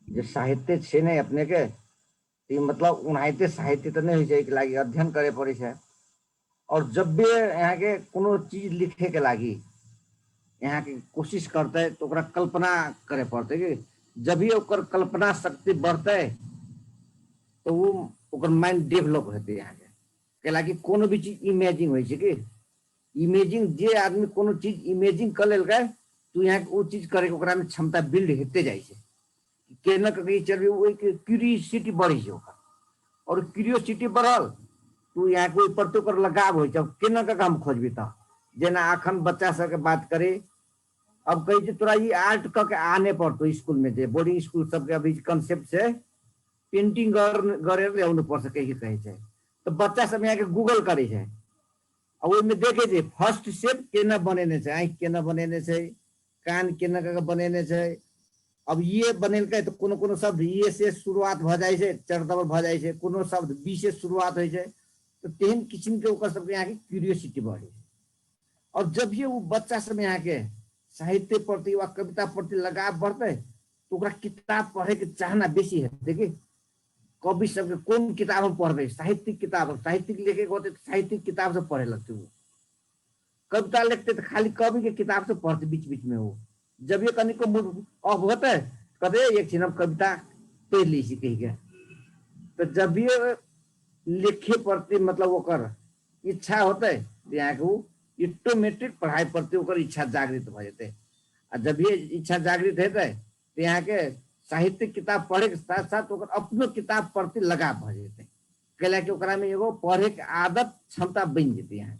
जे साहित्य छे नहीं अपने के, ई मतलब उनाहिते साहित्य तो नहीं हो जाए के लागी अध्ययन करे पड़े छै। और जब भी यहाँ के कोनो चीज लिखे के लागी यहाँ के कोशिश करते तो ओकरा कल्पना करे पड़ते कि जब भी ओकर कल्पना शक्ति बढ़ते तो वो ओकर माइंड डेवलप होते यहाँ के लागी। कोनो भी चीज इमेजिंग होइ छै कि इमेजिंग जे आदमी कोनो चीज इमेजिंग कर लेल गए तो यहाँ वो चीज करे के ओकरा में क्षमता बिल्ड होते जाए छै। केना के चलबे ओइ के क्यूरियोसिटी बढ़ी छै ओकर, और क्यूरियोसिटी बढ़ल तो यहाँ के ऊपर तो ओकर लगाव होइ छै। केना के हम खोजबे त जेना अखन बच्चा सब के बात करे, अब कही छै तोरा ई आर्ट क के आने पड़तो स्कूल में, जे बोर्डिंग स्कूल सब के अभी कंसेप्ट से पेंटिंग करे ल्याउनु पर्छ कहे छै। तो बच्चा सब यहाँ के गूगल करे छै, अब ओइमे देखे छै फर्स्ट शेप केना बनेने छै, आँख केना बनेने छै, कान केना के बनेने छै। अब ये बनेलकै तो कोनो कोनो शब्द ये से शुरुआत भ जाए छै, चरदबर भ जाए छै, कोनो शब्द बी से शुरुआत होइ छै। तो तेहन किस्म के ओकर सबके यहाँ के क्यूरियोसिटी बढ़े। और जब ये वो बच्चा सब यहाँ के साहित्य प्रति वा कविता प्रति लगाव बढ़ते तो ओकरा किताब पढ़े के चाहना बेसी हेतै कि कवि सबके कोन किताब हम पढ़बे, साहित्यिक किताब, साहित्यिक लेखे होते तो साहित्यिक किताब से पढ़े लगते। वो कविता लिखते तो खाली कवि के किताब से पढ़ते बीच बीच में। वो जब ये कनी को मूड ऑफ होता है कदे एक छिन कविता पढ़ ली सी कही के, तो जब ये लिखे प्रति मतलब ओकर इच्छा होता है यहाँ के ऑटोमेटिक पढ़ाई प्रति ओकर इच्छा जागृत भ जेते। आ जब ये इच्छा जागृत हेतै तो यहाँ के साहित्यिक किताब पढ़े के साथ साथ ओकर अपनो किताब प्रति लगाव भ जेते, कैला कि ओकरा में एगो पढ़े के आदत क्षमता बन जेते। यहाँ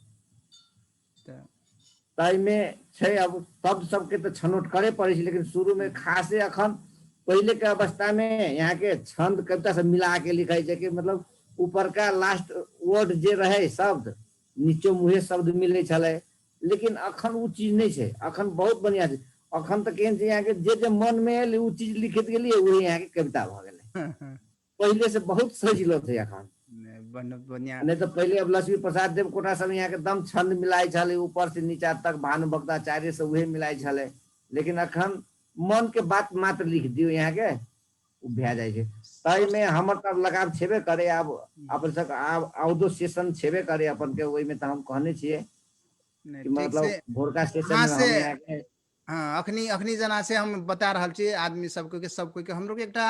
तय में छै अब शब्द सबके तो छनौट करे पड़े छै, लेकिन शुरू में खासे अखन पहले के अवस्था में यहाँ के छंद कविता सब मिला के लिखाई छै कि मतलब ऊपर का लास्ट वर्ड जे रहे शब्द नीचो मुहे शब्द मिले छले। लेकिन अखन वो चीज नहीं छै, अखन बहुत बढ़िया छै। अखन तो केहन छै यहाँ के जे मन में आयल वो चीज लिखत गेलिए वही यहाँ के कविता भ गेले। पहले से बहुत सजिलो थे अखन, नहीं तो पहले अब लक्ष्मी प्रसाद देवकोटा सब यहाँ के दम छंद मिलाय छले, ऊपर से नीचा तक भानुभक्ताचार्य से उहे मिलाय छले। लेकिन अखन मन के बात मात्र लिख दियो यहाँ के भे जाए छै। तय में हमर तब लगाव छेबे करे। अब अपन सब आउटडोर सेशन छेबे करे अपन के, ओइ में त हम कहने छिए नहीं, कि ठीक मतलब से भोरका सेशन हाँ में से हम यहाँ के हाँ अखनी अखनी जना से हम बता रहल छी आदमी सबके सबको के हम लोग एकटा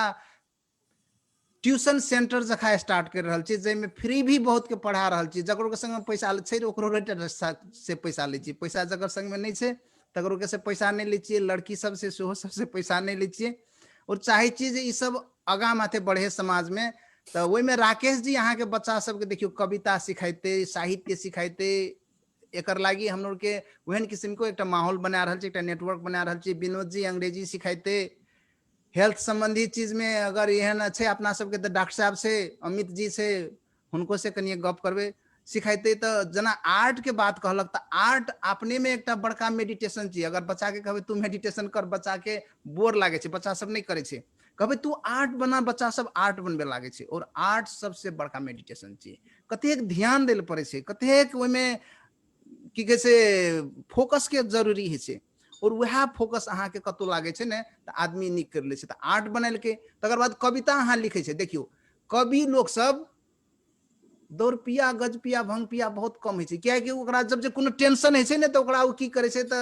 ट्यूशन सेंटर जखा स्टार्ट कर रहल छी जैमे फ्री भी बहुत के पढ़ा रहल छी जकरो के संग में पैसा छै ओकरो रेट से पैसा लै छी पैसा जकर संग में नहीं छै तकरो के से पैसा नहीं लै छियै लड़की सब से सेहो सबसे पैसा नहीं लै छियै और चाहे छी जे ई सब आगा माथे बढ़े समाज में तो ओहि में राकेश जी अहाँ के बच्चा सबके देखियो कविता सिखाइते साहित्य सिखाइते एकर लागी हम लोग के ओहन किस्म को एक माहौल बना रहल छी एक नेटवर्क बना रहल छी विनोद जी अंग्रेजी सिखाइते हेल्थ संबंधी चीज में अगर एहन अच्छे अपना सबके तो डॉक्टर साहब से अमित जी से हुनको से कनिए गप करबे सिखाइते तो जना आर्ट के बात कहलक तो आर्ट अपने में एक बड़का मेडिटेशन छी अगर बच्चा के कहबे तू मेडिटेशन कर बच्चा के बोर लागे छे बच्चा सब नहीं करे छे कहबे तू आर्ट बना बच्चा सब आर्ट बनबे लागे छे और आर्ट सबसे बड़का मेडिटेशन छी कतेक ध्यान देल पड़े छे कतेक ओइमे की कहे से फोकस के जरूरी है छे और वह फोकस अहाँ के कतौ लागे छे ने तो आदमी निक कर ले छे तो आर्ट बनल के तकर बाद कविता अहाँ लिखे छे देखियो कवि लोग सब 2 रुपया गज पिया भंग पिया बहुत कम है छे क्या कि ओकरा जब जे कोनो टेंशन है छे ने तो ओकरा की करे छे तो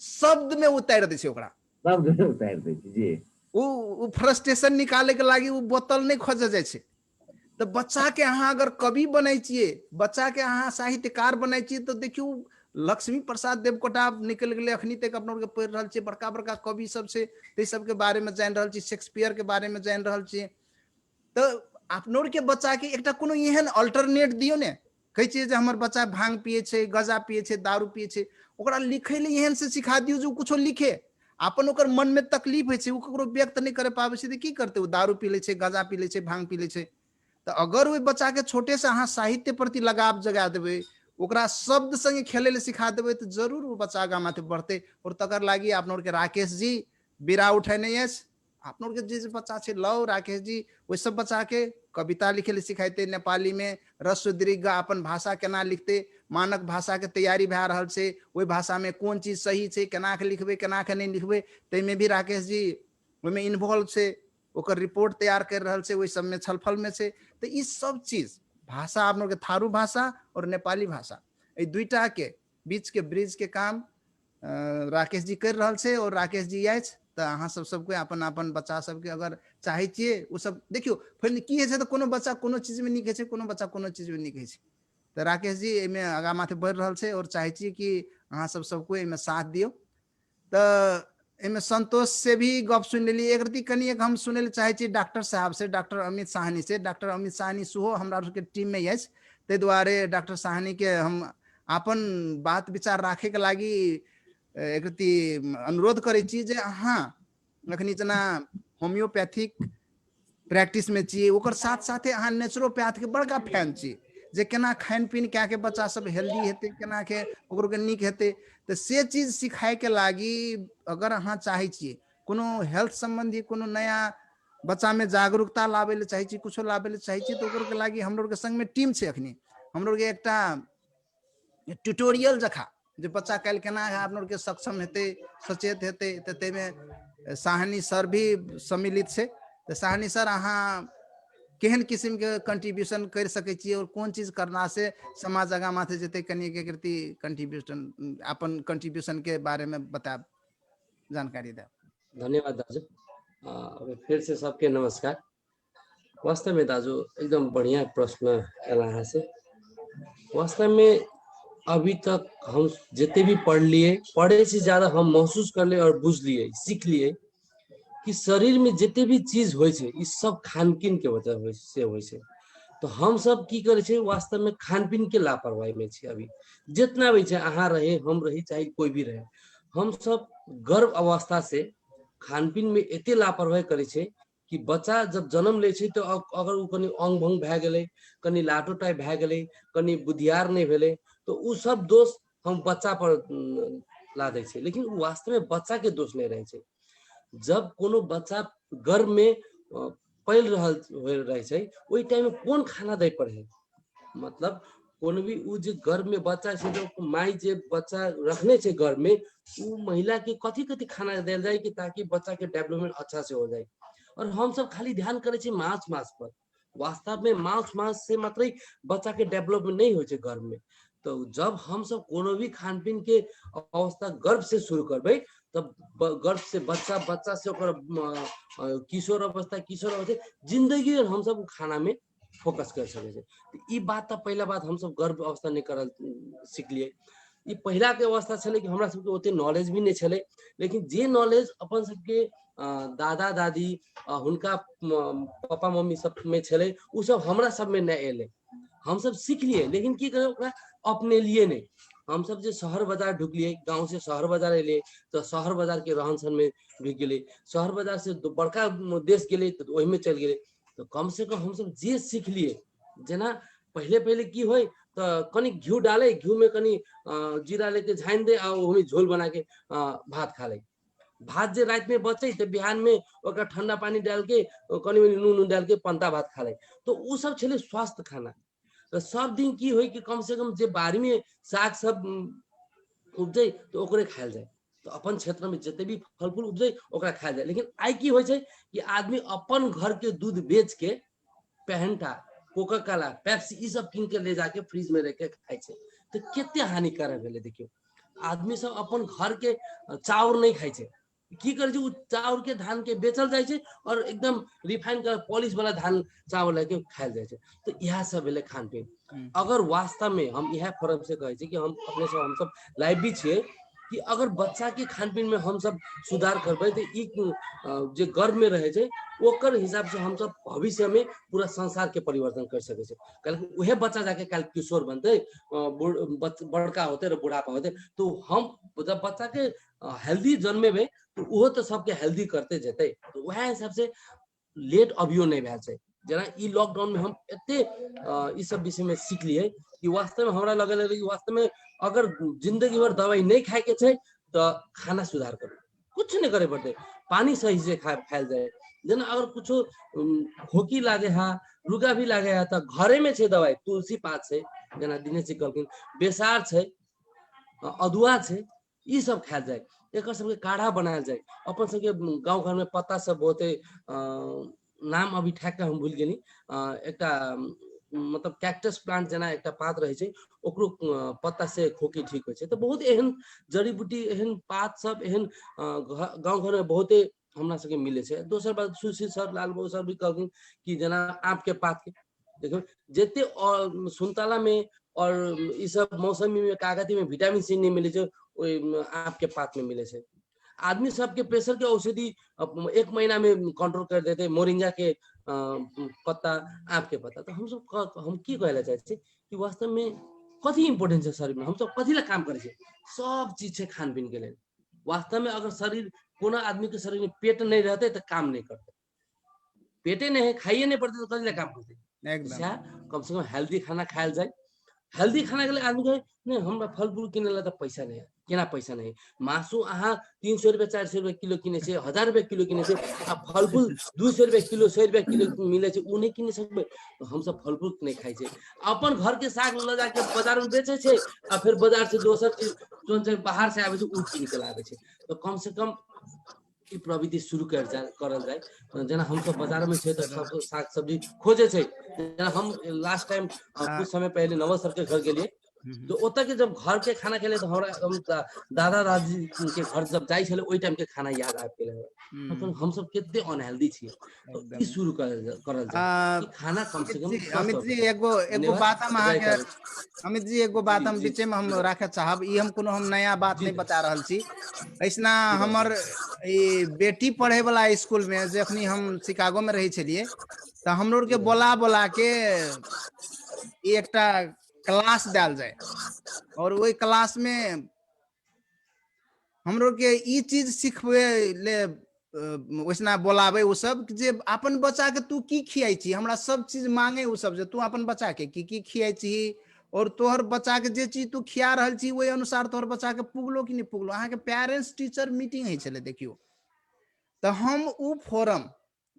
शब्द में उतार दे छे ओकरा सब उतार दे छी जी वो फ्रस्ट्रेशन निकाले के लागी वो बोतल नहीं खोज जाए छे तो बच्चा के अहाँ अगर कवि बनै छिए बच्चा के अहाँ साहित्यकार बनै छिए तो देखियो लक्ष्मी प्रसाद देवकोटा निकल गए अखनी तक अपना के पढ़ रहल छे बड़का बड़का कवि सब से ते सब के बारे में जान रहल छी शेक्सपियर के बारे में जान रहल छी तो अपनोर के बच्चा के एकटा कोनो एहन अल्टरनेट दियो ने कहे छिए जे हमर बच्चा भांग पिए छे गजा पिए छे दारू पिए छे ओकरा लिखे ले एहन से सिखा दियो जो कुछो लिखे अपन ओकर मन में तकलीफ है छे उ ककरो व्यक्त नहीं करे पावे छे तो की करते उ दारू पी ले छे गजा पी ले छे भांग पी ले छे तो अगर वो बच्चा के छोटे से अहाँ साहित्य प्रति लगाव जगा देवे ओकरा शब्द संगे खेले ले सिखा देवे तो जरूर वो बच्चा आगा माथे बढ़ते और तकर लागी अपना के राकेश जी बिरा उठेने अपना के जे बच्चा छे लव राकेश जी वो सब बच्चा के कविता लिखे ले सिखाते नेपाली में रस्व दीर्घ अपन भाषा केना लिखते मानक भाषा के तैयारी भए रहल छे ओई भाषा में कौन चीज सही छे केना के लिखबे केना के नहीं लिखबे तै में भी राकेश जी ओमे इन्वॉल्व छे ओकर रिपोर्ट तैयार कर रहल छे ओई सब में छलफल में छे तो ये सब चीज भाषा आप लोग के थारू भाषा और नेपाली भाषा ये दुईटा के बीच के ब्रिज के काम राकेश जी कर रहल छे और राकेश जी आए तो अहाँ सब सबके अपन अपन बच्चा सबके अगर चाहे छिए वो सब देखियो फिर की है तो कोनो बच्चा कोनो चीज में निक है कोनो बच्चा कोनो चीज में निक है तो राकेश जी एमे आगा माथे बढ़ रहल छे और चाहे छिए कि अहाँ सब सबको एमे साथ दियो तो एमे संतोष से भी गप सुन लेली एक रती कनी एक हम सुने चाहे छी डॉक्टर साहब से डॉक्टर अमित साहनी से डॉक्टर अमित साहनी सुहो हमरा के टीम में यस ते द्वारे डॉक्टर साहनी के हम अपन बात विचार राखे के लागी एक रती अनुरोध करे छी जे अहाँ अखनी जना होम्योपैथिक प्रैक्टिस में छी ओकर साथ साथे अहाँ नेचुरोपैथ के बड़का फैन छी जे केना खान पीन क्या के बच्चा सब हेल्दी हेते केना के ओकरो के नीक हेते तो से चीज सिखाए के लागी अगर अहाँ चाहे छिए कोनो हेल्थ संबंधी कोनो नया बच्चा में जागरूकता लावे ले चाहे छी कुछो लावे ले चाहे छी तो ओकरो के लागी हम लोग के संग में टीम छे अखनी हम लोग के एकटा ट्यूटोरियल जखा जे बच्चा काल केना आप लोग के सक्षम हेते सचेत हेते तो ते में साहनी सर भी सम्मिलित छे तो साहनी सर अहाँ केहन किस्म के कंट्रीब्यूशन कर सके छी और कौन चीज करना से समाज आगा माथे जते कनी के कृति कंट्रीब्यूशन अपन कंट्रीब्यूशन के बारे में बता जानकारी दे धन्यवाद दाजु फिर से सबके नमस्कार वास्तव में दाजु एकदम बढ़िया प्रश्न एला से वास्तव में अभी तक हम जितने भी पढ़ लिए पढ़े से ज्यादा हम महसूस कर लिए और बुझ लिए सीख लिए कि शरीर में जितने भी चीज हो सब खान पीन के वजह से हो तो हम सब की करे छे वास्तव में खान पीन के लापरवाही में छे अभी जितना भी छे अहाँ रहे हम रही चाहे कोई भी रहे हम सब गर्भ अवस्था से खान पीन में एते लापरवाही करे छे कि बच्चा जब जन्म ले छे तो अगर उ कनी अंग भंग भए गेले कनी लाटो टाइप भए गेले कनी बुधियार नहीं भेले तो उ सब दोष हम बच्चा पर ला दे छे लेकिन वास्तव में बच्चा के दोष नहीं रहे छे जब कोनो बच्चा गर्भ में पैल रहे छे ओई टाइम में कौन खाना दे पड़े मतलब कोनो भी उ जे गर्भ में बच्चा छे जो माई जे बच्चा रखने छे गर्भ में उ महिला के कथी कथी खाना देल जाए कि ताकि बच्चा के डेवलपमेंट अच्छा से हो जाए और हम सब खाली ध्यान करे छे मांस पर वास्तव में मांस से मतलब बच्चा के डेवलपमेंट नहीं हो छे गर्भ में तो जब हम सब कोनो भी खान पीन के अवस्था गर्भ से शुरू करबे तब गर्भ से बच्चा, बच्चा से किशोर अवस्था जिंदगी हम सब खाना में फोकस कर सके छे। ई बात तो पहला बात हम सब गर्भ अवस्था नहीं करल सीखलिए। ई पहला के अवस्था छले कि हमरा सबके ओते नॉलेज भी नहीं छले, लेकिन जे नॉलेज अपन सबके दादा दादी हुनका पापा मम्मी सब में छले उ सब हमरा सब में नहीं एले। हम सब सीख लिए, लेकिन की करे ओकरा अपने लिए नहीं। हम सब जे शहर बाजार ढुकलिए, गांव से शहर बाजार एलिए तो शहर बाजार के रहन सहन में ढुक गेले, शहर बाजार से बड़का देश गेले तो ओहि में चल गेले। तो कम से कम हम सब जे सीख लिए, जना पहले पहले की होय तो कनी घी डाले, घी में कनी जीरा लेके झाइन दे और ओहि झोल बना के भात खा ले। भात जे रात में बचे तो बिहान में ओकरा ठंडा पानी डाल के कनी नून डाल के पंता भात खा ले। तो उ सब छले स्वास्थ्य खाना। तो सब दिन की होय कि कम से कम जे बाड़ी में साग सब उपजे तो ओकरे खायल जाए। तो अपन क्षेत्र में जितने भी फल फूल उपजे ओकरा खायल जाए। लेकिन आई की होय छे कि आदमी अपन घर के दूध बेच के पेहनटा, कोका कोला, पेप्सी ई सब किन के ले जाके फ्रिज में रख के खाए छे। तो कितने हानिकारक भेले देखियो। आदमी सब अपन घर के चाउर नहीं खाए छे, की करे छे चाउर के धान के बेचल जाए छे और एकदम रिफाइन कर पॉलिश वाला धान चावल लेके खायल जाए छे। तो यह सब भेले खान पीन। अगर वास्तव में हम यह फर्म से कहे छे कि हम अपने से हम सब लाइव भी छे कि अगर बच्चा के खान पीन में हम सब सुधार करबे तो ई जे गर्भ में रहे छे ओकर हिसाब से हम सब भविष्य में पूरा संसार के परिवर्तन कर सके छे। कल वह बच्चा जाके कल किशोर बनते, बड़का होते और बुढ़ापा होते, तो हम जब बच्चा के हेल्दी जन्मेबे तो वो तो सबके हेल्दी करते जेते। तो वह हिसाब से लेट अभियो नहीं भेल छे। जना ई लॉकडाउन में हम एते ई सब विषय में सीख लिए कि वास्तव में हमरा लगल कि वास्तव में अगर जिंदगी भर दवाई नहीं खाए के छे तो खाना सुधार करो, कुछ नहीं करे पड़ते, पानी सही से खायल जाए। जना अगर कुछ खोकी लागे हा, रुगा भी लागे हा तो घरे में छे दवाई, तुलसी पात छे, जना दिनेश जी कहलखिन, बेसार छे, अदुआ छे, ई सब खायल जाए। एक सबके काढ़ा बनायल जाए। अपन सबके गांव घर में पत्ता सब बहुते नाम अभी ठाक के हम भूल गेली, एकटा मतलब कैक्टस प्लांट जना एकटा पात रहे छे ओकरो पत्ता से खोकी ठीक होय छे। तो बहुत एहन जड़ी बूटी एहन पात सब एहन गांव घर में बहुते हमरा सबके मिले छे। दोसर बात सुशील सर, लाल बाबू सर भी कहलखिन कि जना आम के पात के देखो जेते और सुनताला में और ई सब मौसमी में कागती में विटामिन सी नहीं मिले छे, ओई आम के पात में मिले छे। आदमी सबके प्रेशर के औषधि 1 महीना में कंट्रोल कर देते, मोरिंगा के पत्ता, आम के पत्ता। तो हम सब हम की कहला चाहे छे कि वास्तव में कथी इंपोर्टेंट है शरीर में, हम सब कथी ला काम करे छे, सब चीज छे खान पीन के लिए। वास्तव में अगर शरीर कोनो आदमी के शरीर में पेट नहीं रहते तो काम नहीं करते, पेटे नहीं है खाइए नहीं पड़ते तो कथी ला काम करते। एकदम कम से कम हेल्दी खाना खायल जाए। हेल्दी खाना के लिए आदमी कहे नहीं हमरा फल फूल किने ला तो पैसा नहीं है, केना पैसा नहीं, मासु अहाँ 300 रुपया 400 रुपया किलो किने छे, 1000 रुपया किलो किने छे, आ फल फूल 200 रुपया किलो 100 रुपया किलो मिले छे, उ नहीं किने सकबे। तो हम सब फल फूल नहीं खाई छे, अपन घर के साग ल जाके बाजार में बेचे छे आ फिर बाजार से दोसर चीज जोन बाहर से आवे छे उ किन के लावे छे। तो कम से कम ई प्रवृत्ति शुरू करल जाए। जना हम सब बाजार में छे तो सब साग सब्जी खोजे छे। जना हम लास्ट टाइम कुछ समय पहले नवल सर के घर गेलिए तो ओतऽ के जब घर के खाना खेले तो हमरा हम दादा दादी के घर जब जाई छले ओई टाइम के खाना याद आब गेले। मतलब हम सब कितने अनहेल्दी छी। तो ई शुरू करल जाए कि खाना कम से कम अमित जी एगो बात हम अहाँ के अमित जी एगो बात हम बीचे में हम राखे चाहब। ई हम कोनो हम नया बात नहीं बता रहल छी। ऐसना हमर ई बेटी पढ़े वाला स्कूल में जखनी हम शिकागो में रही छलिए तो हम लोग के बोला के एकटा क्लास डाल जाए और वही क्लास में हम लोग के ई चीज सिखबे ले वैसना बोलावे उ सब जे अपन बच्चा के तू की खियाई छी, हमरा सब चीज मांगे उ सब जे तू अपन बच्चा के की खियाई छी और तोहर बच्चा के जे चीज तू खिया रहल छी वही अनुसार तोहर बच्चा के पुगलो कि नहीं पुगलो। अहाँ के पेरेंट्स टीचर मीटिंग है चले देखियो। तो हम उ फोरम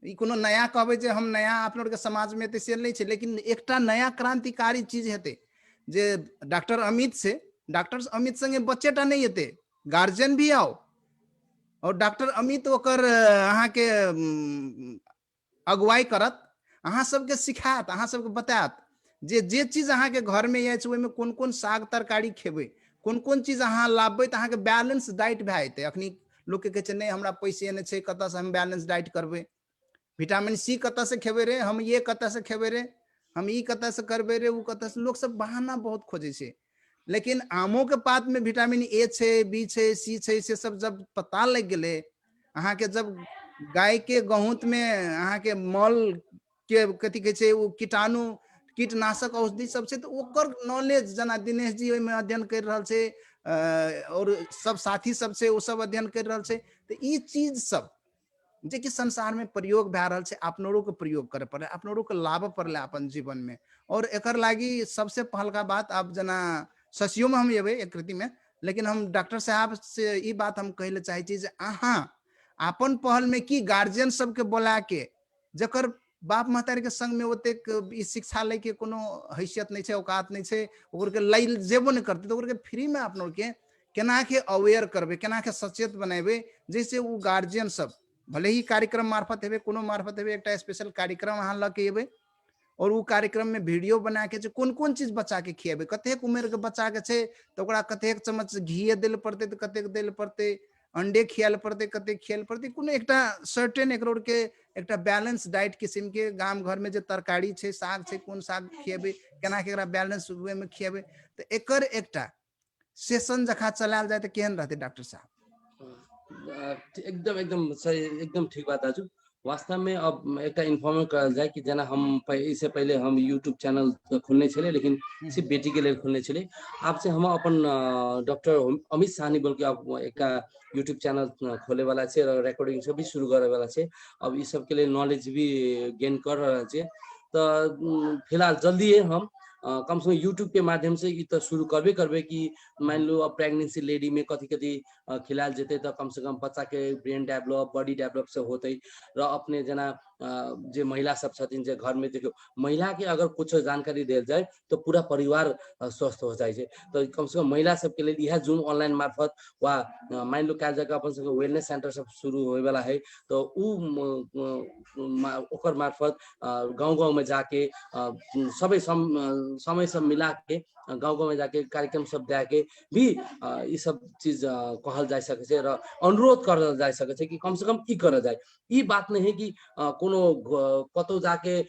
ई कोनो नया कहबे जे हम नया आप लोग के समाज में से नहीं छे, लेकिन एकटा नया क्रांतिकारी चीज हेते जे डॉक्टर अमित संगे बच्चेटा नहीं हेते, गार्जियन भी आओ और डॉक्टर अमित ओकर अहाँ के अगुवाई करत, अहाँ सबके सिखात, अहाँ सबके बतात जे जे चीज अहाँ के घर में अछि ओहि में कोन कोन साग तरकारी खेबै, कोन कोन चीज अहाँ लाबबै तऽ अहाँ के बैलेंस डाइट भए जेतै। अखनी लोग के कहै छै नहीं हमरा पैसे नहीं छै, कतऽ से हम बैलेंस डाइट करबै, विटामिन सी कतऽ से खेबै रे, हम ये कतऽ से खेबै रे, हम ई कतऽ से करबै रे, उ कतऽ से, लोग सब बहाना बहुत खोजै छै। लेकिन आमो के पात में विटामिन ए छै, बी छै, सी छै, से सब जब पता लग गेलै, अहाँ के जब गाय के गहूंत में अहाँ के मल के कथी कहै छै ओ कीटाणु कीटनाशक औषधि सब छै, तो ओकर नॉलेज जेना दिनेश जी ओहिमे अध्ययन कर रहल छै, और सब साथी सब छै ओ सब अध्ययन कर रहल छै। तो ई चीज सब जे कि संसार में प्रयोग भए रहल छै, अपनों के प्रयोग करे पड़े, अपनों के लाभ पड़ले अपन जीवन में। और एकर लागी सबसे पहलका बात, अब जना ससियो में हम एबे एक कृति में, लेकिन हम डॉक्टर साहब से ई बात हम कहले चाहे छी जे अहाँ अपन पहल में की गार्जियन सबके बोला के, जकर बाप महतारी के संग में ओतेक ई शिक्षा ले के कोनो हैसियत नहीं छै, औकात नहीं छै, ओकर के लै जेबो नहीं करते, तो ओकर के फ्री में अपनों के केना के अवेयर करबे, केना के सचेत बनेबे, जैसे वो गार्जियन सब भले ही कार्यक्रम मार्फत हेबे, कोनो मार्फत हेबे, एक स्पेशल कार्यक्रम अहाँ लऽ के एबे, और वो कार्यक्रम में वीडियो बना के कोन कोन चीज बच्चा के खिएबे, कतेक उम्र के बच्चा के छै तो ओकरा कतेक चम्मच घी देल पड़ते, तो कतेक देल पड़ते, अंडे खियाल पड़ते, कतेक खियाल पड़ते, कोनो एकटा सर्टेन एकरोड के एकटा बैलेंस डाइट किस्म के गाम घर में जे तरकारी छै, साग छै, कोन साग खिएबे, केना के एकरा बैलेंस वे में खिएबे, तो एकर एकटा सेशन जखा चलायल जाए तो केहन रहते डॉक्टर साहब? एकदम एकदम सही, एकदम ठीक बात दाजू। वास्तव में अब एक इन्फॉर्म करल जाए कि जना हम इससे पहले हम यूट्यूब चैनल खोलने छले, लेकिन सिर्फ बेटी के लिए खोलने छले। आप से हम अपन डॉक्टर अमित साहनी बोल के अब एक यूट्यूब चैनल खोले वाला छे, रिकॉर्डिंग सब भी शुरू करे वाला छे। अब इस सब के लिए नॉलेज भी गेन कर रहा छे। तो फिलहाल जल्दी हम कम से कम यूट्यूब के माध्यम से ई तो शुरू करबे कि मान लो अब प्रेगनेंसी लेडी में कथी कथी खिलाल जेते, तो कम से कम बच्चा के ब्रेन डेवलप, बॉडी डेवलप से होते, र अपने जना जे महिला सब छथिन जे घर में, देखियो महिला के अगर कुछ जानकारी देल जाए तो पूरा परिवार स्वस्थ हो जाए। तो कम से कम महिला सब के लिए यह जूम ऑनलाइन मार्फत वा मान लो काल जगह अपन सब वेलनेस सेंटर सब शुरू होए वाला है, तो ओकर मार्फत गांव गांव में जाके सबै समय सब मिला के गांव गांव में जाके कार्यक्रम सब दे के भी ये सब चीज कहल जा सके छे, र अनुरोध करल जा सके छे कि कम से कम ई करल जाए। ई बात नहीं है कि कोनो कतौ जाके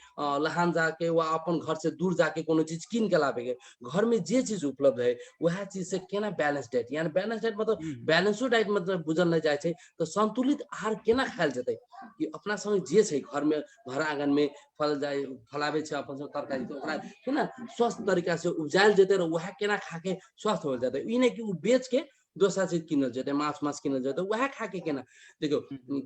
लहान जाके वा अपन घर से दूर जाके कोनो चीज किन के लाबे के, घर में जे चीज उपलब्ध है वह चीज से केना बैलेंस डाइट, यानी बैलेंस डाइट मतलब बैलेंसो डाइट मतलब बुझल नहीं जाए छे, तो संतुलित आहार केना खायल जेतै कि अपना संग जे छे घर में, घर आंगन में फल जाए फलावे छे अपन सब तरकारी, तो ओकरा केना स्वस्थ तरीका से उपजायल जेतै, र वह केना खा के स्वस्थ हो जाते। ई नहीं कि उ बेच के दोसरा चीज किनल जेतै, माछ किनल जेतै, वह खा के केना। देखियो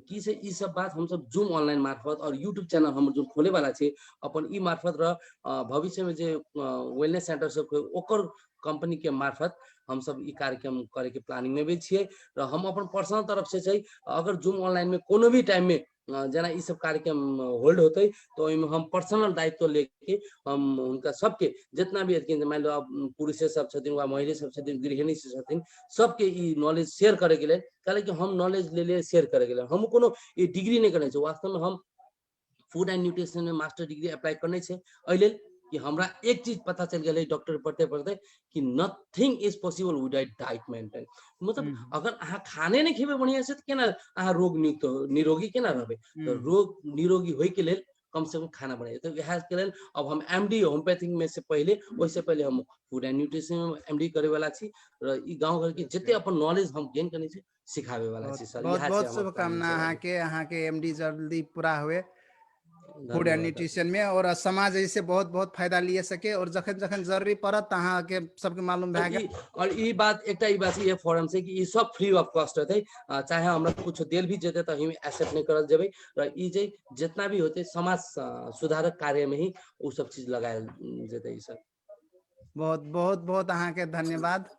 की से ई सब बात हम सब जूम ऑनलाइन मार्फत और यूट्यूब चैनल हम जो खोले वाला छे अपन ई मार्फत, र भविष्य में जे वेलनेस सेंटर सब ओकर कंपनी के मार्फत हम सब ई कार्यक्रम करे के प्लानिंग में भी छिए। र हम अपन पर्सनल तरफ से छै अगर जूम ऑनलाइन में कोनो भी टाइम में जना ई सब कार्यक्रम होल्ड होते, तो हम पर्सनल दायित्व लेके हम उनका सबके जितना भी मान लो पुरुष सब छथिन वा महिला सब छथिन, गृहिणी से छथिन, सबके ई नॉलेज शेयर करे के लिए, काहे कि हम नॉलेज ले लिए शेयर करे के लिए, हम कोनो ई डिग्री नहीं करने छे। वास्तव में हम फूड एंड न्यूट्रिशन में मास्टर डिग्री अप्लाई करने छे, अइले कि हमरा एक चीज पता चल गया डॉक्टर पढ़ते पढ़ते कि nothing is possible without diet maintain. मतलब अगर अहाँ खाने नहीं खेबे बढ़िया से, तो केना अहाँ रोग निरोगी केना रहबे। तो रोग निरोगी होय के लेल कम से कम खाना बनाइए। तो यह के लेल अब हम एमडी होम्योपैथी में से पहले, वैसे पहले हम फूड एंड न्यूट्रिशन में एमडी करे वाला छी, र ई गांव घर के जते अपन नॉलेज हम गेन करने छी सिखावे वाला छी सर। बहुत बहुत शुभकामना अहाँ के एमडी जल्दी पूरा हुए फूड एंड न्यूट्रिशन में, और समाज ऐसे बहुत बहुत फायदा लिए सके, और जखन जखन जरूरी पड़त अहाँ के सबके मालूम भए गेल। और ई बात एकटा ई बात ये फॉरम से कि ई सब फ्री ऑफ कॉस्ट होते, चाहे हमरा कुछ देल भी जेते तो हम एक्सेप्ट नहीं करल जेबे, र ई जे जितना भी होते समाज सुधारक कार्य में ही वो सब चीज लगायल जेते। ई सब बहुत बहुत बहुत अहाँ के धन्यवाद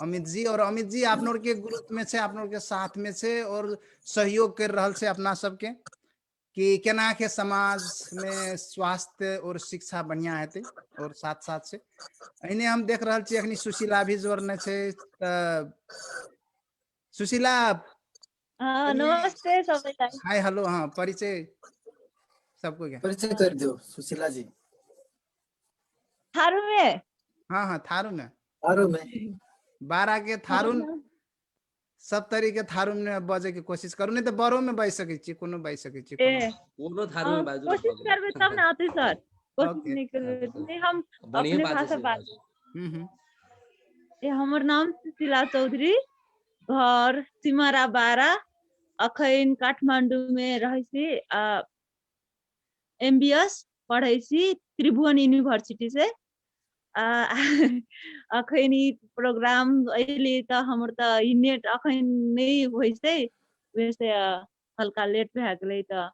अमित जी। और अमित जी आप के ग्रुप में से, आप के साथ में से, और सहयोग कर रहल से अपना सबके कि केना के समाज में स्वास्थ्य और शिक्षा बढ़िया हेतै। और साथ साथ से एने हम देख रहल छी अखनी सुशीला भी जोड़ने छे। सुशीला नमस्ते सब। हाय हेलो, हाँ परिचय सबको क्या परिचय कर दो सुशीला जी। थारू में हाँ हाँ थारू में आरो में 12 के थारून सब तरीके थारू में बजे के कोशिश करू, नहीं तो बड़ो में बाज सकै छी, कोनो बाज सकै छी, ए कोनो थारू में बाजू कोशिश करबे तब ना आते सर, कोशिश ओके। नहीं करबे नहीं हम बढ़िया अपने बाजे भाषा से बात। हम्म। ए हमर नाम सुशीला चौधरी, घर सिमरा 12, अखैन काठमाडौँ में रहै छी, एमबीएस पढ़ै छी त्रिभुवन यूनिवर्सिटी से। अखैन ई प्रोग्राम अहिले त हमर त ई नेट अखैन नहीं होइ छै, वैसे हल्का लेट भए गेलै त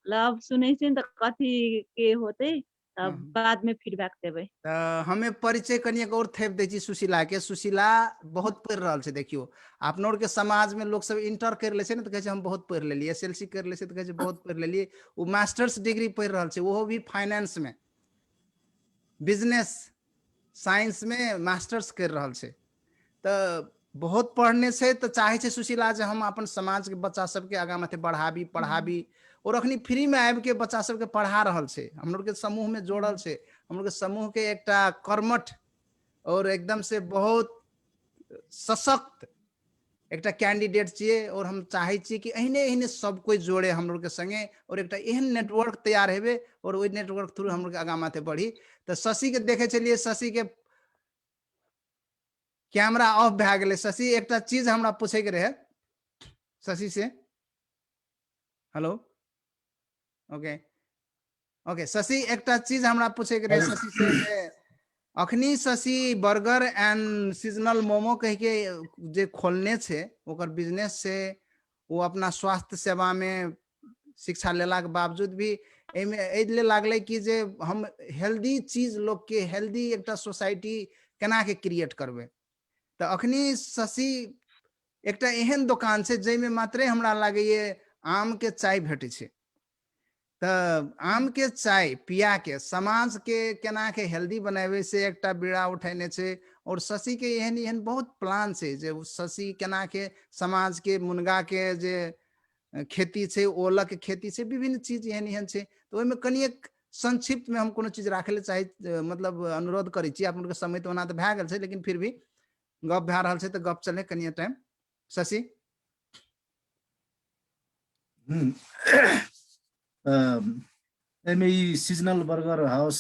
लब सुनै छी त कथी के होतै तब बाद में फीडबैक देबै। तो हमें परिचय कनिए और थेप दै छी सुशीला के। सुशीला बहुत पढ़ रहल छै, देखियो अपना और के समाज में लोग सब इंटर कर ले छै न त कहे छै हम बहुत पढ़ लेलिए, एसएलसी कर ले छै त कहे छै बहुत पढ़ लेलिए, वो मास्टर्स डिग्री पढ़ रहल छै, वो भी फाइनेंस में, बिजनेस साइंस में मास्टर्स कर रहल छै। तो बहुत पढ़ने से तो चाहे छै सुशीला जे हम अपन समाज के बच्चा सबके आगा माथे बढ़ाबी पढ़ाबी, और अखनी फ्री में आबि के बच्चा सबके पढ़ा रहल छै, हम लोग के समूह में जोड़ल छै। हम लोग के समूह के एकटा कर्मठ और एकदम से बहुत सशक्त एकटा कैंडिडेट छिए, और हम चाहे छी कि एहने एहने सब कोई जोड़े हम लोग के संगे, और एकटा एहन नेटवर्क तैयार हेबे और ओइ नेटवर्क थ्रू हम लोग के आगा माथे बढ़ी। तो शशि के देखे चलिए, शशि के कैमरा ऑफ भए गेलै। शशि एकटा चीज हमरा पूछे के रहे शशि से, हेलो ओके ओके शशि एकटा चीज हमरा पूछे के रहे शशि से जे अखनी Shashi burger and seasonal momo कह के जे खोलने छे ओकर बिजनेस से, वो अपना स्वास्थ्य सेवा में शिक्षा लेला के बावजूद भी एमे एले लागले कि जे हम हेल्दी चीज लोग के, हेल्दी एकटा सोसाइटी केना के क्रिएट करबे। तो अखनी शशि एकटा एहन दुकान छै जैमे मात्रे हमरा लागे ये आम के चाय भेटे छै। तो आम के चाय पिया के समाज के केना के हेल्दी बनावे से एकटा बीड़ा उठेने छै, और शशि के एहन एहन बहुत प्लान छै जे शशि केना के समाज के मुनगा के जे खेती छै, ओलक के खेती छै, विभिन्न चीज एहन एहन छै। तो ओहिमे कनी एक संक्षिप्त में हम कोनो चीज राखे ले चाहे, मतलब अनुरोध करै छी। आप लोग के समय तो ओना तो भए गेल छै, लेकिन फिर भी गप भए रहल छै तो गप चले कनिए टाइम। शशि एमे ई सीजनल बर्गर हाउस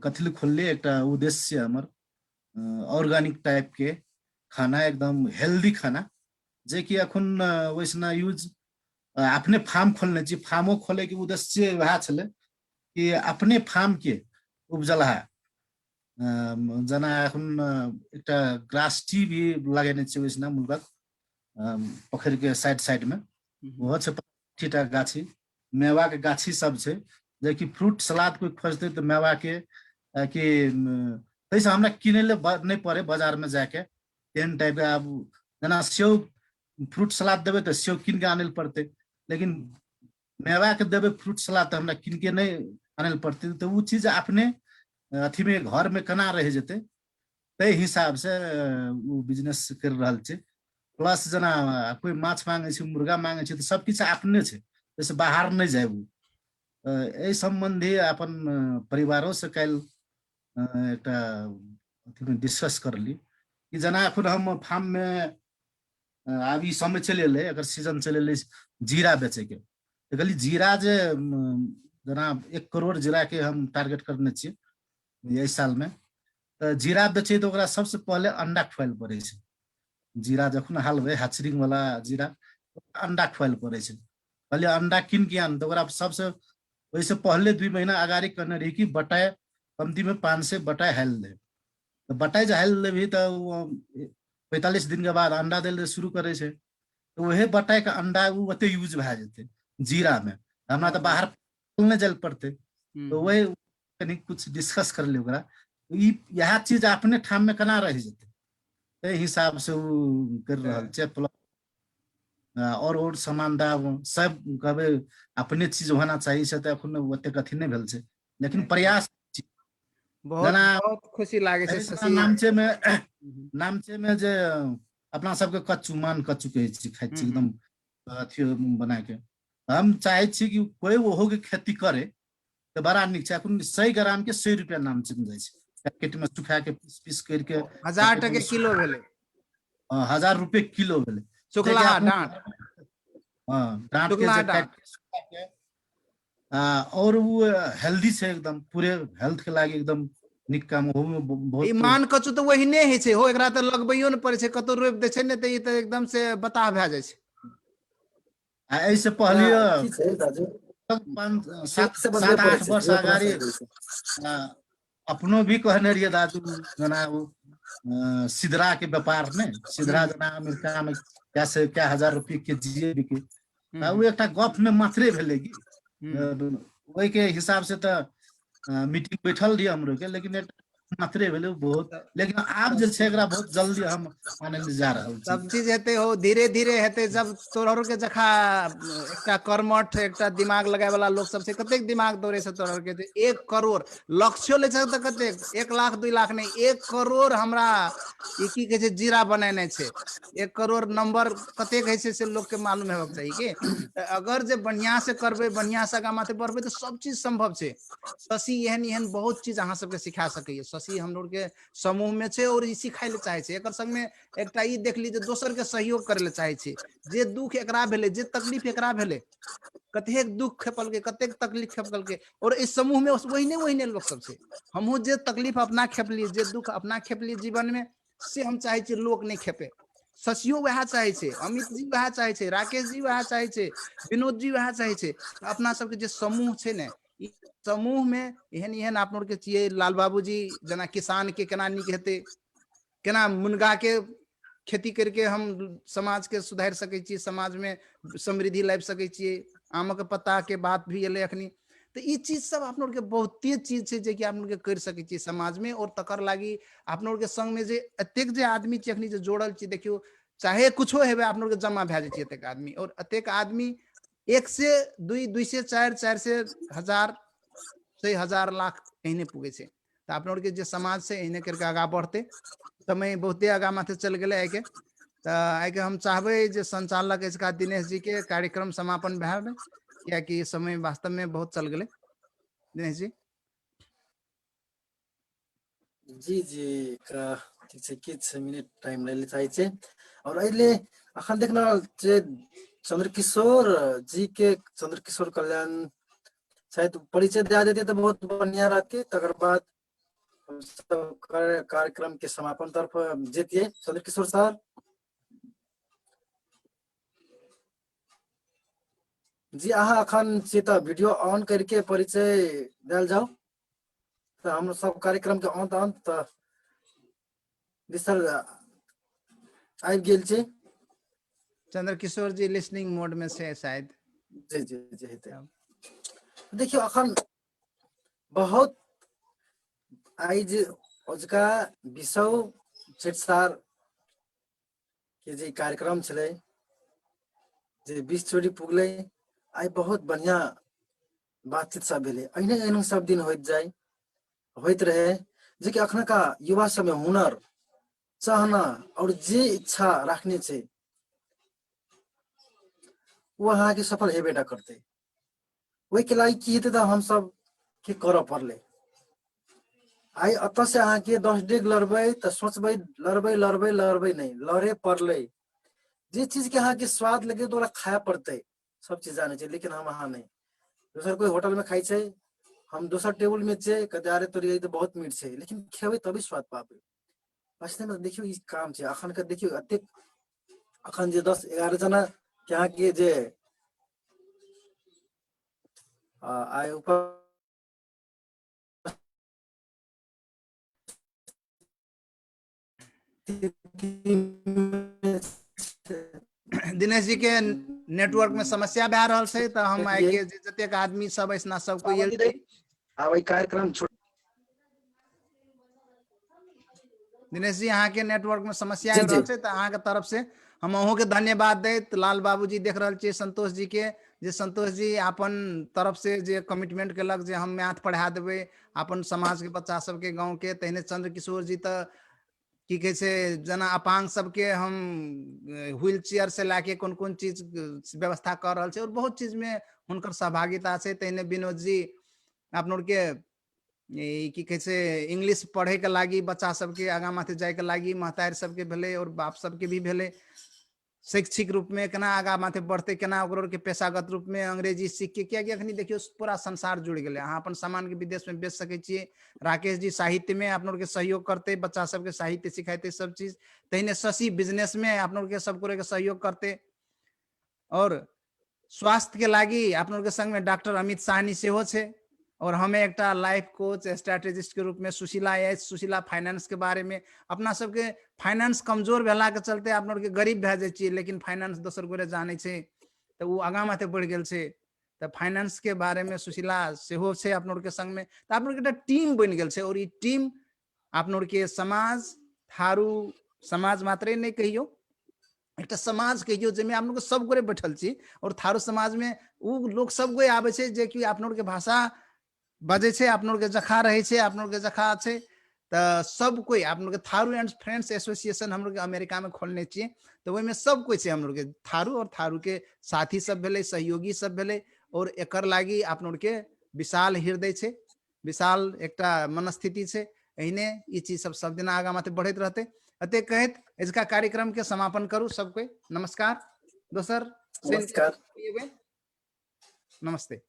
कथी खोलले, एकटा उद्देश्य हमर ऑर्गेनिक टाइप के खाना, एकदम हेल्दी खाना, जे कि अखन वैसना यूज अपने फार्म खोलने छी। फार्मो खोले के उद्देश्य वह छले कि अपने फार्म के उपजलहा, जना एखन एकटा ग्रास टी भी लगेने छै वैसना मुलक पोखरि के साइड साइड में, वो छै 25टा गाछी, मेवा के गाछी सब छै, जे कि फ्रूट सलाद कोई खोजते तो मेवा के कि तैसे हमरा किने ले नहीं पड़े बाजार में जाके, एहन टाइप के। अब जना सेव फ्रूट सलाद देवे तो सेव किन के आने पड़ते, लेकिन मेवा के देवे फ्रूट सलाद तो हमरा किन के नहीं आने पड़ते। तो वो चीज अपने अथी में घर में केना रह जेते, तै हिसाब से वो बिजनेस कर रहल छै। प्लस जना कोई माछ मांगे छै, मुर्गा मांगे छै, तो सब किछ अपने छै, जैसे बाहर नहीं जाबू। एहि संबंधी अपन परिवारों से कल एकटा अथी में डिस्कस करली कि जना एखन हम फार्म में आब ई समय चले एलै, अगर सीजन चले एलै जीरा बेचे के, तो कहली जीरा जे जना 1 करोड़ जीरा के हम टारगेट करने छियै एहि साल में। तो जीरा बेचे तो ओकरा सबसे पहले अंडा खुआल पड़े छै। जीरा जखन हालबे हैचरिंग वाला जीरा, अंडा खुआल पड़े छै। कहलिए अंडा किन के आन, तो ओकरा सबसे वैसे पहले 2 महीना अगाड़ी कहने रही कि बटाई कमती में 5 से बटाई हेल दे। तो बटाई जो हेल दे भी तो 45 दिन के बाद अंडा देल शुरू करे छै। तो वही बटाई का अंडा वो ओते यूज भए जेते जीरा में, हमरा तो बाहर नहीं जल पड़ते। तो वही कनी कुछ डिस्कस कर ले ओकरा, यह चीज अपने ठाम में केना रह जेते, ते हिसाब से वो कर रहल छै। और सामान दाम सब कहबे अपने चीज होना चाहिए से तो एखन ओते कथी नहीं भेल छै, लेकिन प्रयास बहुत बहुत खुशी लागे छै शशि। नामचे में जे अपना सबके कच्चू मान कच्चू कहे छी, खाइ छी एकदम अथी बना के। हम चाहे छी कि कोई ओहो के खेती करे, तो बड़ा निक छै। अखन 100 ग्राम के 100 रुपया नाम चल जाय छै, पैकेट में सुखा के पीस पीस करके 1000 टके किलो भेलै, 1000 रुपए किलो भेलै। सुखलाहा डांट, हाँ डांट के सुखलाहा जे डांट। काट के सुखा के और वो हेल्दी छै एकदम, पूरे हेल्थ के लागी एकदम निक काम हो में बहुत। ई मान कचू तऽ ओहिने होइ छै हो, एकरा तऽ लगबैयो ने पड़े छै, कतौ रोपि दै छै ने तऽ ई तऽ एकदम से बताह भए जाइ छै। ऐसे पहले की छै दाजु, 7-8 वर्ष अगाडि अपनो भी कहने रहिए दाजू, जना सिदरा के व्यापार में, सिदरा जना अमेरिका में क्या 1000 रुपये केजी बिके, वो एक गप में मात्रे भेले की वही के हिसाब से तो मीटिंग बैठल रही हमरो के, लेकिन एक मात्रे भेले बहुत। लेकिन आब जे छै एकरा बहुत जल्दी हम माने जा रहल छी। सब चीज हेतै हो, धीरे धीरे हेतै। जब तोहर के जखा एकटा कर्मठ, एकटा दिमाग लगाए वाला लोग सब छै, कतेक दिमाग दौड़े छै तोहर के। 1 करोड़ लक्ष्य ले छै तऽ कतेक 1 लाख 2 लाख नहीं, 1 करोड़ हमरा ई की कहे छै जीरा बनाने छै। 1 करोड़ नंबर कतेक है से लोग के मालूम हेबाक चाही कि अगर जे बढ़िया से करबै, बढ़िया से आगा माथे बढ़बै तऽ सब चीज संभव छै। शशि एहन एहन बहुत चीज अहाँ सबके सिखा सकैए। शशि हम लोग के समूह में छै और ई सिखाई ले चाहे छै। एकर संग में एकटा ई देख ली जे दोसर के सहयोग करे ले चाहे छै। जे दुख एकरा भेलै, जे तकलीफ एकरा भेलै, कतेक दुख खेपलकै, कतेक तकलीफ खेपलकै, और इस समूह में वही लोग सब छै। हमहू जे तकलीफ अपना खेपलिए, जे दुख अपना खेपलिए जीवन में, से हम चाहे छी लोग नहीं खेपे। शशियो वह चाहे छै, अमित जी वह चाहे छै, राकेश जी वह चाहे छै, विनोद जी वह चाहे छै। अपना सबके जे समूह छै ने, ई समूह में एहन एहन आप लोग के चाहिए। लाल बाबू जी जना किसान के केना नीक हेतै, केना मुनगा के खेती करके हम समाज के सुधार सकै छी, समाज में समृद्धि लाबि सकै छियै। आमक पत्ता के बात भी एलै अखनी, तो ई चीज सब आप लोग के बहुते चीज छै जे कि आप लोग के कर सकै छियै समाज में। और तकर लागी आप लोग के संग में जे एतेक जे आदमी छै अखनी जे जोड़ल छी, देखियो चाहे कुछो हेबे आप लोग के जमा भए जाइ छै एतेक आदमी। और एतेक आदमी 1 से 2, 2 से 4, 4 से 1000, 1000 लाख एहने पुगे छै। तो आप लोग के जे समाज से एहने करके आगा बढ़ते। समय बहुते आगा माथे चल गए आइ के, तो आइ के हम चाहबे जे संचालक इसका दिनेश जी के कार्यक्रम समापन भए, कियाकि समय वास्तव में बहुत चल गए। दिनेश जी जी जी ठीक छै, किछ मिनट टाइम ले चाहे छै। और अहिले अखन देखना जे चंद्रकिशोर जी के, चंद्रकिशोर कल्याण शायद परिचय दे देते तो बहुत बढ़िया रहती। तकर बाद हम सब कार्यक्रम के समापन तरफ जेतिए। चंद्रकिशोर सर जी, अहाँ अखन से तो वीडियो ऑन करके परिचय देल जाओ, तो हम सब कार्यक्रम के अंत अंत दिसर आबि गेल छै। चंद्रकिशोर जी लिसनिंग मोड में से शायद। जी जी जी हेतै। देखियो अखन बहुत आइज अजुका विषय छेड़छाड़ के जे कार्यक्रम छलै, जे 20 चोरी पुगलै, आई बहुत बढ़िया बातचीत सब भेलै। अहिने एहन सब दिन होइत रहे, जे कि अखनका युवा सब में हुनर, चाहना और जे इच्छा रखने छै वो अहाँ के सफल हेबे टा करते। वही के लागी की हेतै, तो हम सब के करऽ पड़ले। आई अत से अहाँ के 10 डेग लड़बै तो सोचबै लड़बै लड़बै लड़बै नहीं, लड़े पड़ले। जे चीज के अहाँ के स्वाद लगे तो खाया पड़ते, सब चीज जाने छै। लेकिन हम अहाँ नहीं, दोसर कोई होटल में खाई छै, हम दोसर टेबुल में छै, कहते अरे तोरी ये तो बहुत मीठ छै, लेकिन खेबै तभी स्वाद पाबै। वास्तव में देखियो ई काम छै। अखन के देखियो एतेक, अखन जे 10-11 जना के अहाँ के जे आइ ऊपर दिनेश जी के नेटवर्क में समस्या भए रहल छै, तो हम आइ के जतेक आदमी सब ऐसना सब कोई आब कार्यक्रम दिनेश जी अहाँ के नेटवर्क में समस्या जी आबि जी रहल छै, तो अहाँ के तरफ से हम अहूँ के धन्यवाद दैत। लाल बाबू जी देख रहल छियै संतोष जी के, जे संतोष जी अपन तरफ से जे कमिटमेंट केलक जे हम मैथ पढ़ा देबै अपन समाज के बच्चा सबके, गाँव के। तहिने चंद्रकिशोर जी तो की कहे छै, जना अपांग सबके हम व्हील चेयर से लाके कोन कोन चीज व्यवस्था कर रहल छै, और बहुत चीज में हुनकर सहभागिता छै। तहिने विनोद जी आप लोग के की कहे छै इंग्लिश पढ़े के लागी बच्चा सबके आगा माथे जाए के लागी महतारी सबके भेले और बाप सबके भी भेले शैक्षिक रूप में केना आगा माथे बढ़ते केना ओकरो के पेशागत रूप में अंग्रेजी सीख के किया अखनी देखियो पूरा संसार जुड़ गेले। अहाँ अपन सामान के विदेश में बेच सके छिए। राकेश जी साहित्य में आप लोग के सहयोग करते, बच्चा सबके साहित्य सिखाते सब चीज। तहिने शशि बिजनेस में आप लोग के सब के सहयोग करते। और स्वास्थ्य के लागी आप लोग के संग में डॉक्टर अमित साहनी सेहो छे। और हमें एक लाइफ कोच स्ट्रेटेजिस्ट के रूप में सुशीला एच, सुशीला फाइनेंस के बारे में अपना सबके फाइनेंस कमजोर भेला के चलते आप लोग के गरीब भए जाए छिए, लेकिन फाइनेंस दोसर गोरे जाने छे तो वो आगा माथे बढ़ गेल छे। तो फाइनेंस के बारे में सुशीला सेहो छे आप लोग के संग में। तो आप लोग के टीम बन गेल छे और ये टीम आप लोग के समाज थारू समाज मात्रे नहीं कहियो, एक समाज कहियो जेमे आप लोग सब गोरे बैठल छी। और थारू समाज में वो लोग सब गोरे आवे छे जे कि आप लोग के भाषा बजे छे, आप लोग के जखा रहे छे, आप लोग के जखा छे। तो सब कोई आप लोग के थारू एंड फ्रेंड्स एसोसिएशन हम लोग के अमेरिका में खोलने चाहिए। तो वही में सब कोई छे हम लोग के थारू और थारू के साथी सब भेले, सहयोगी सब भेले। और एकर लागी आप लोग के विशाल हृदय छे, विशाल एकटा मनस्थिति छे। एहने ये चीज सब दिन आगा माथे बढ़त रहते। अते कहत इसका कार्यक्रम के समापन करू सब कोई। नमस्कार दोसर नमस्कार। नमस्ते।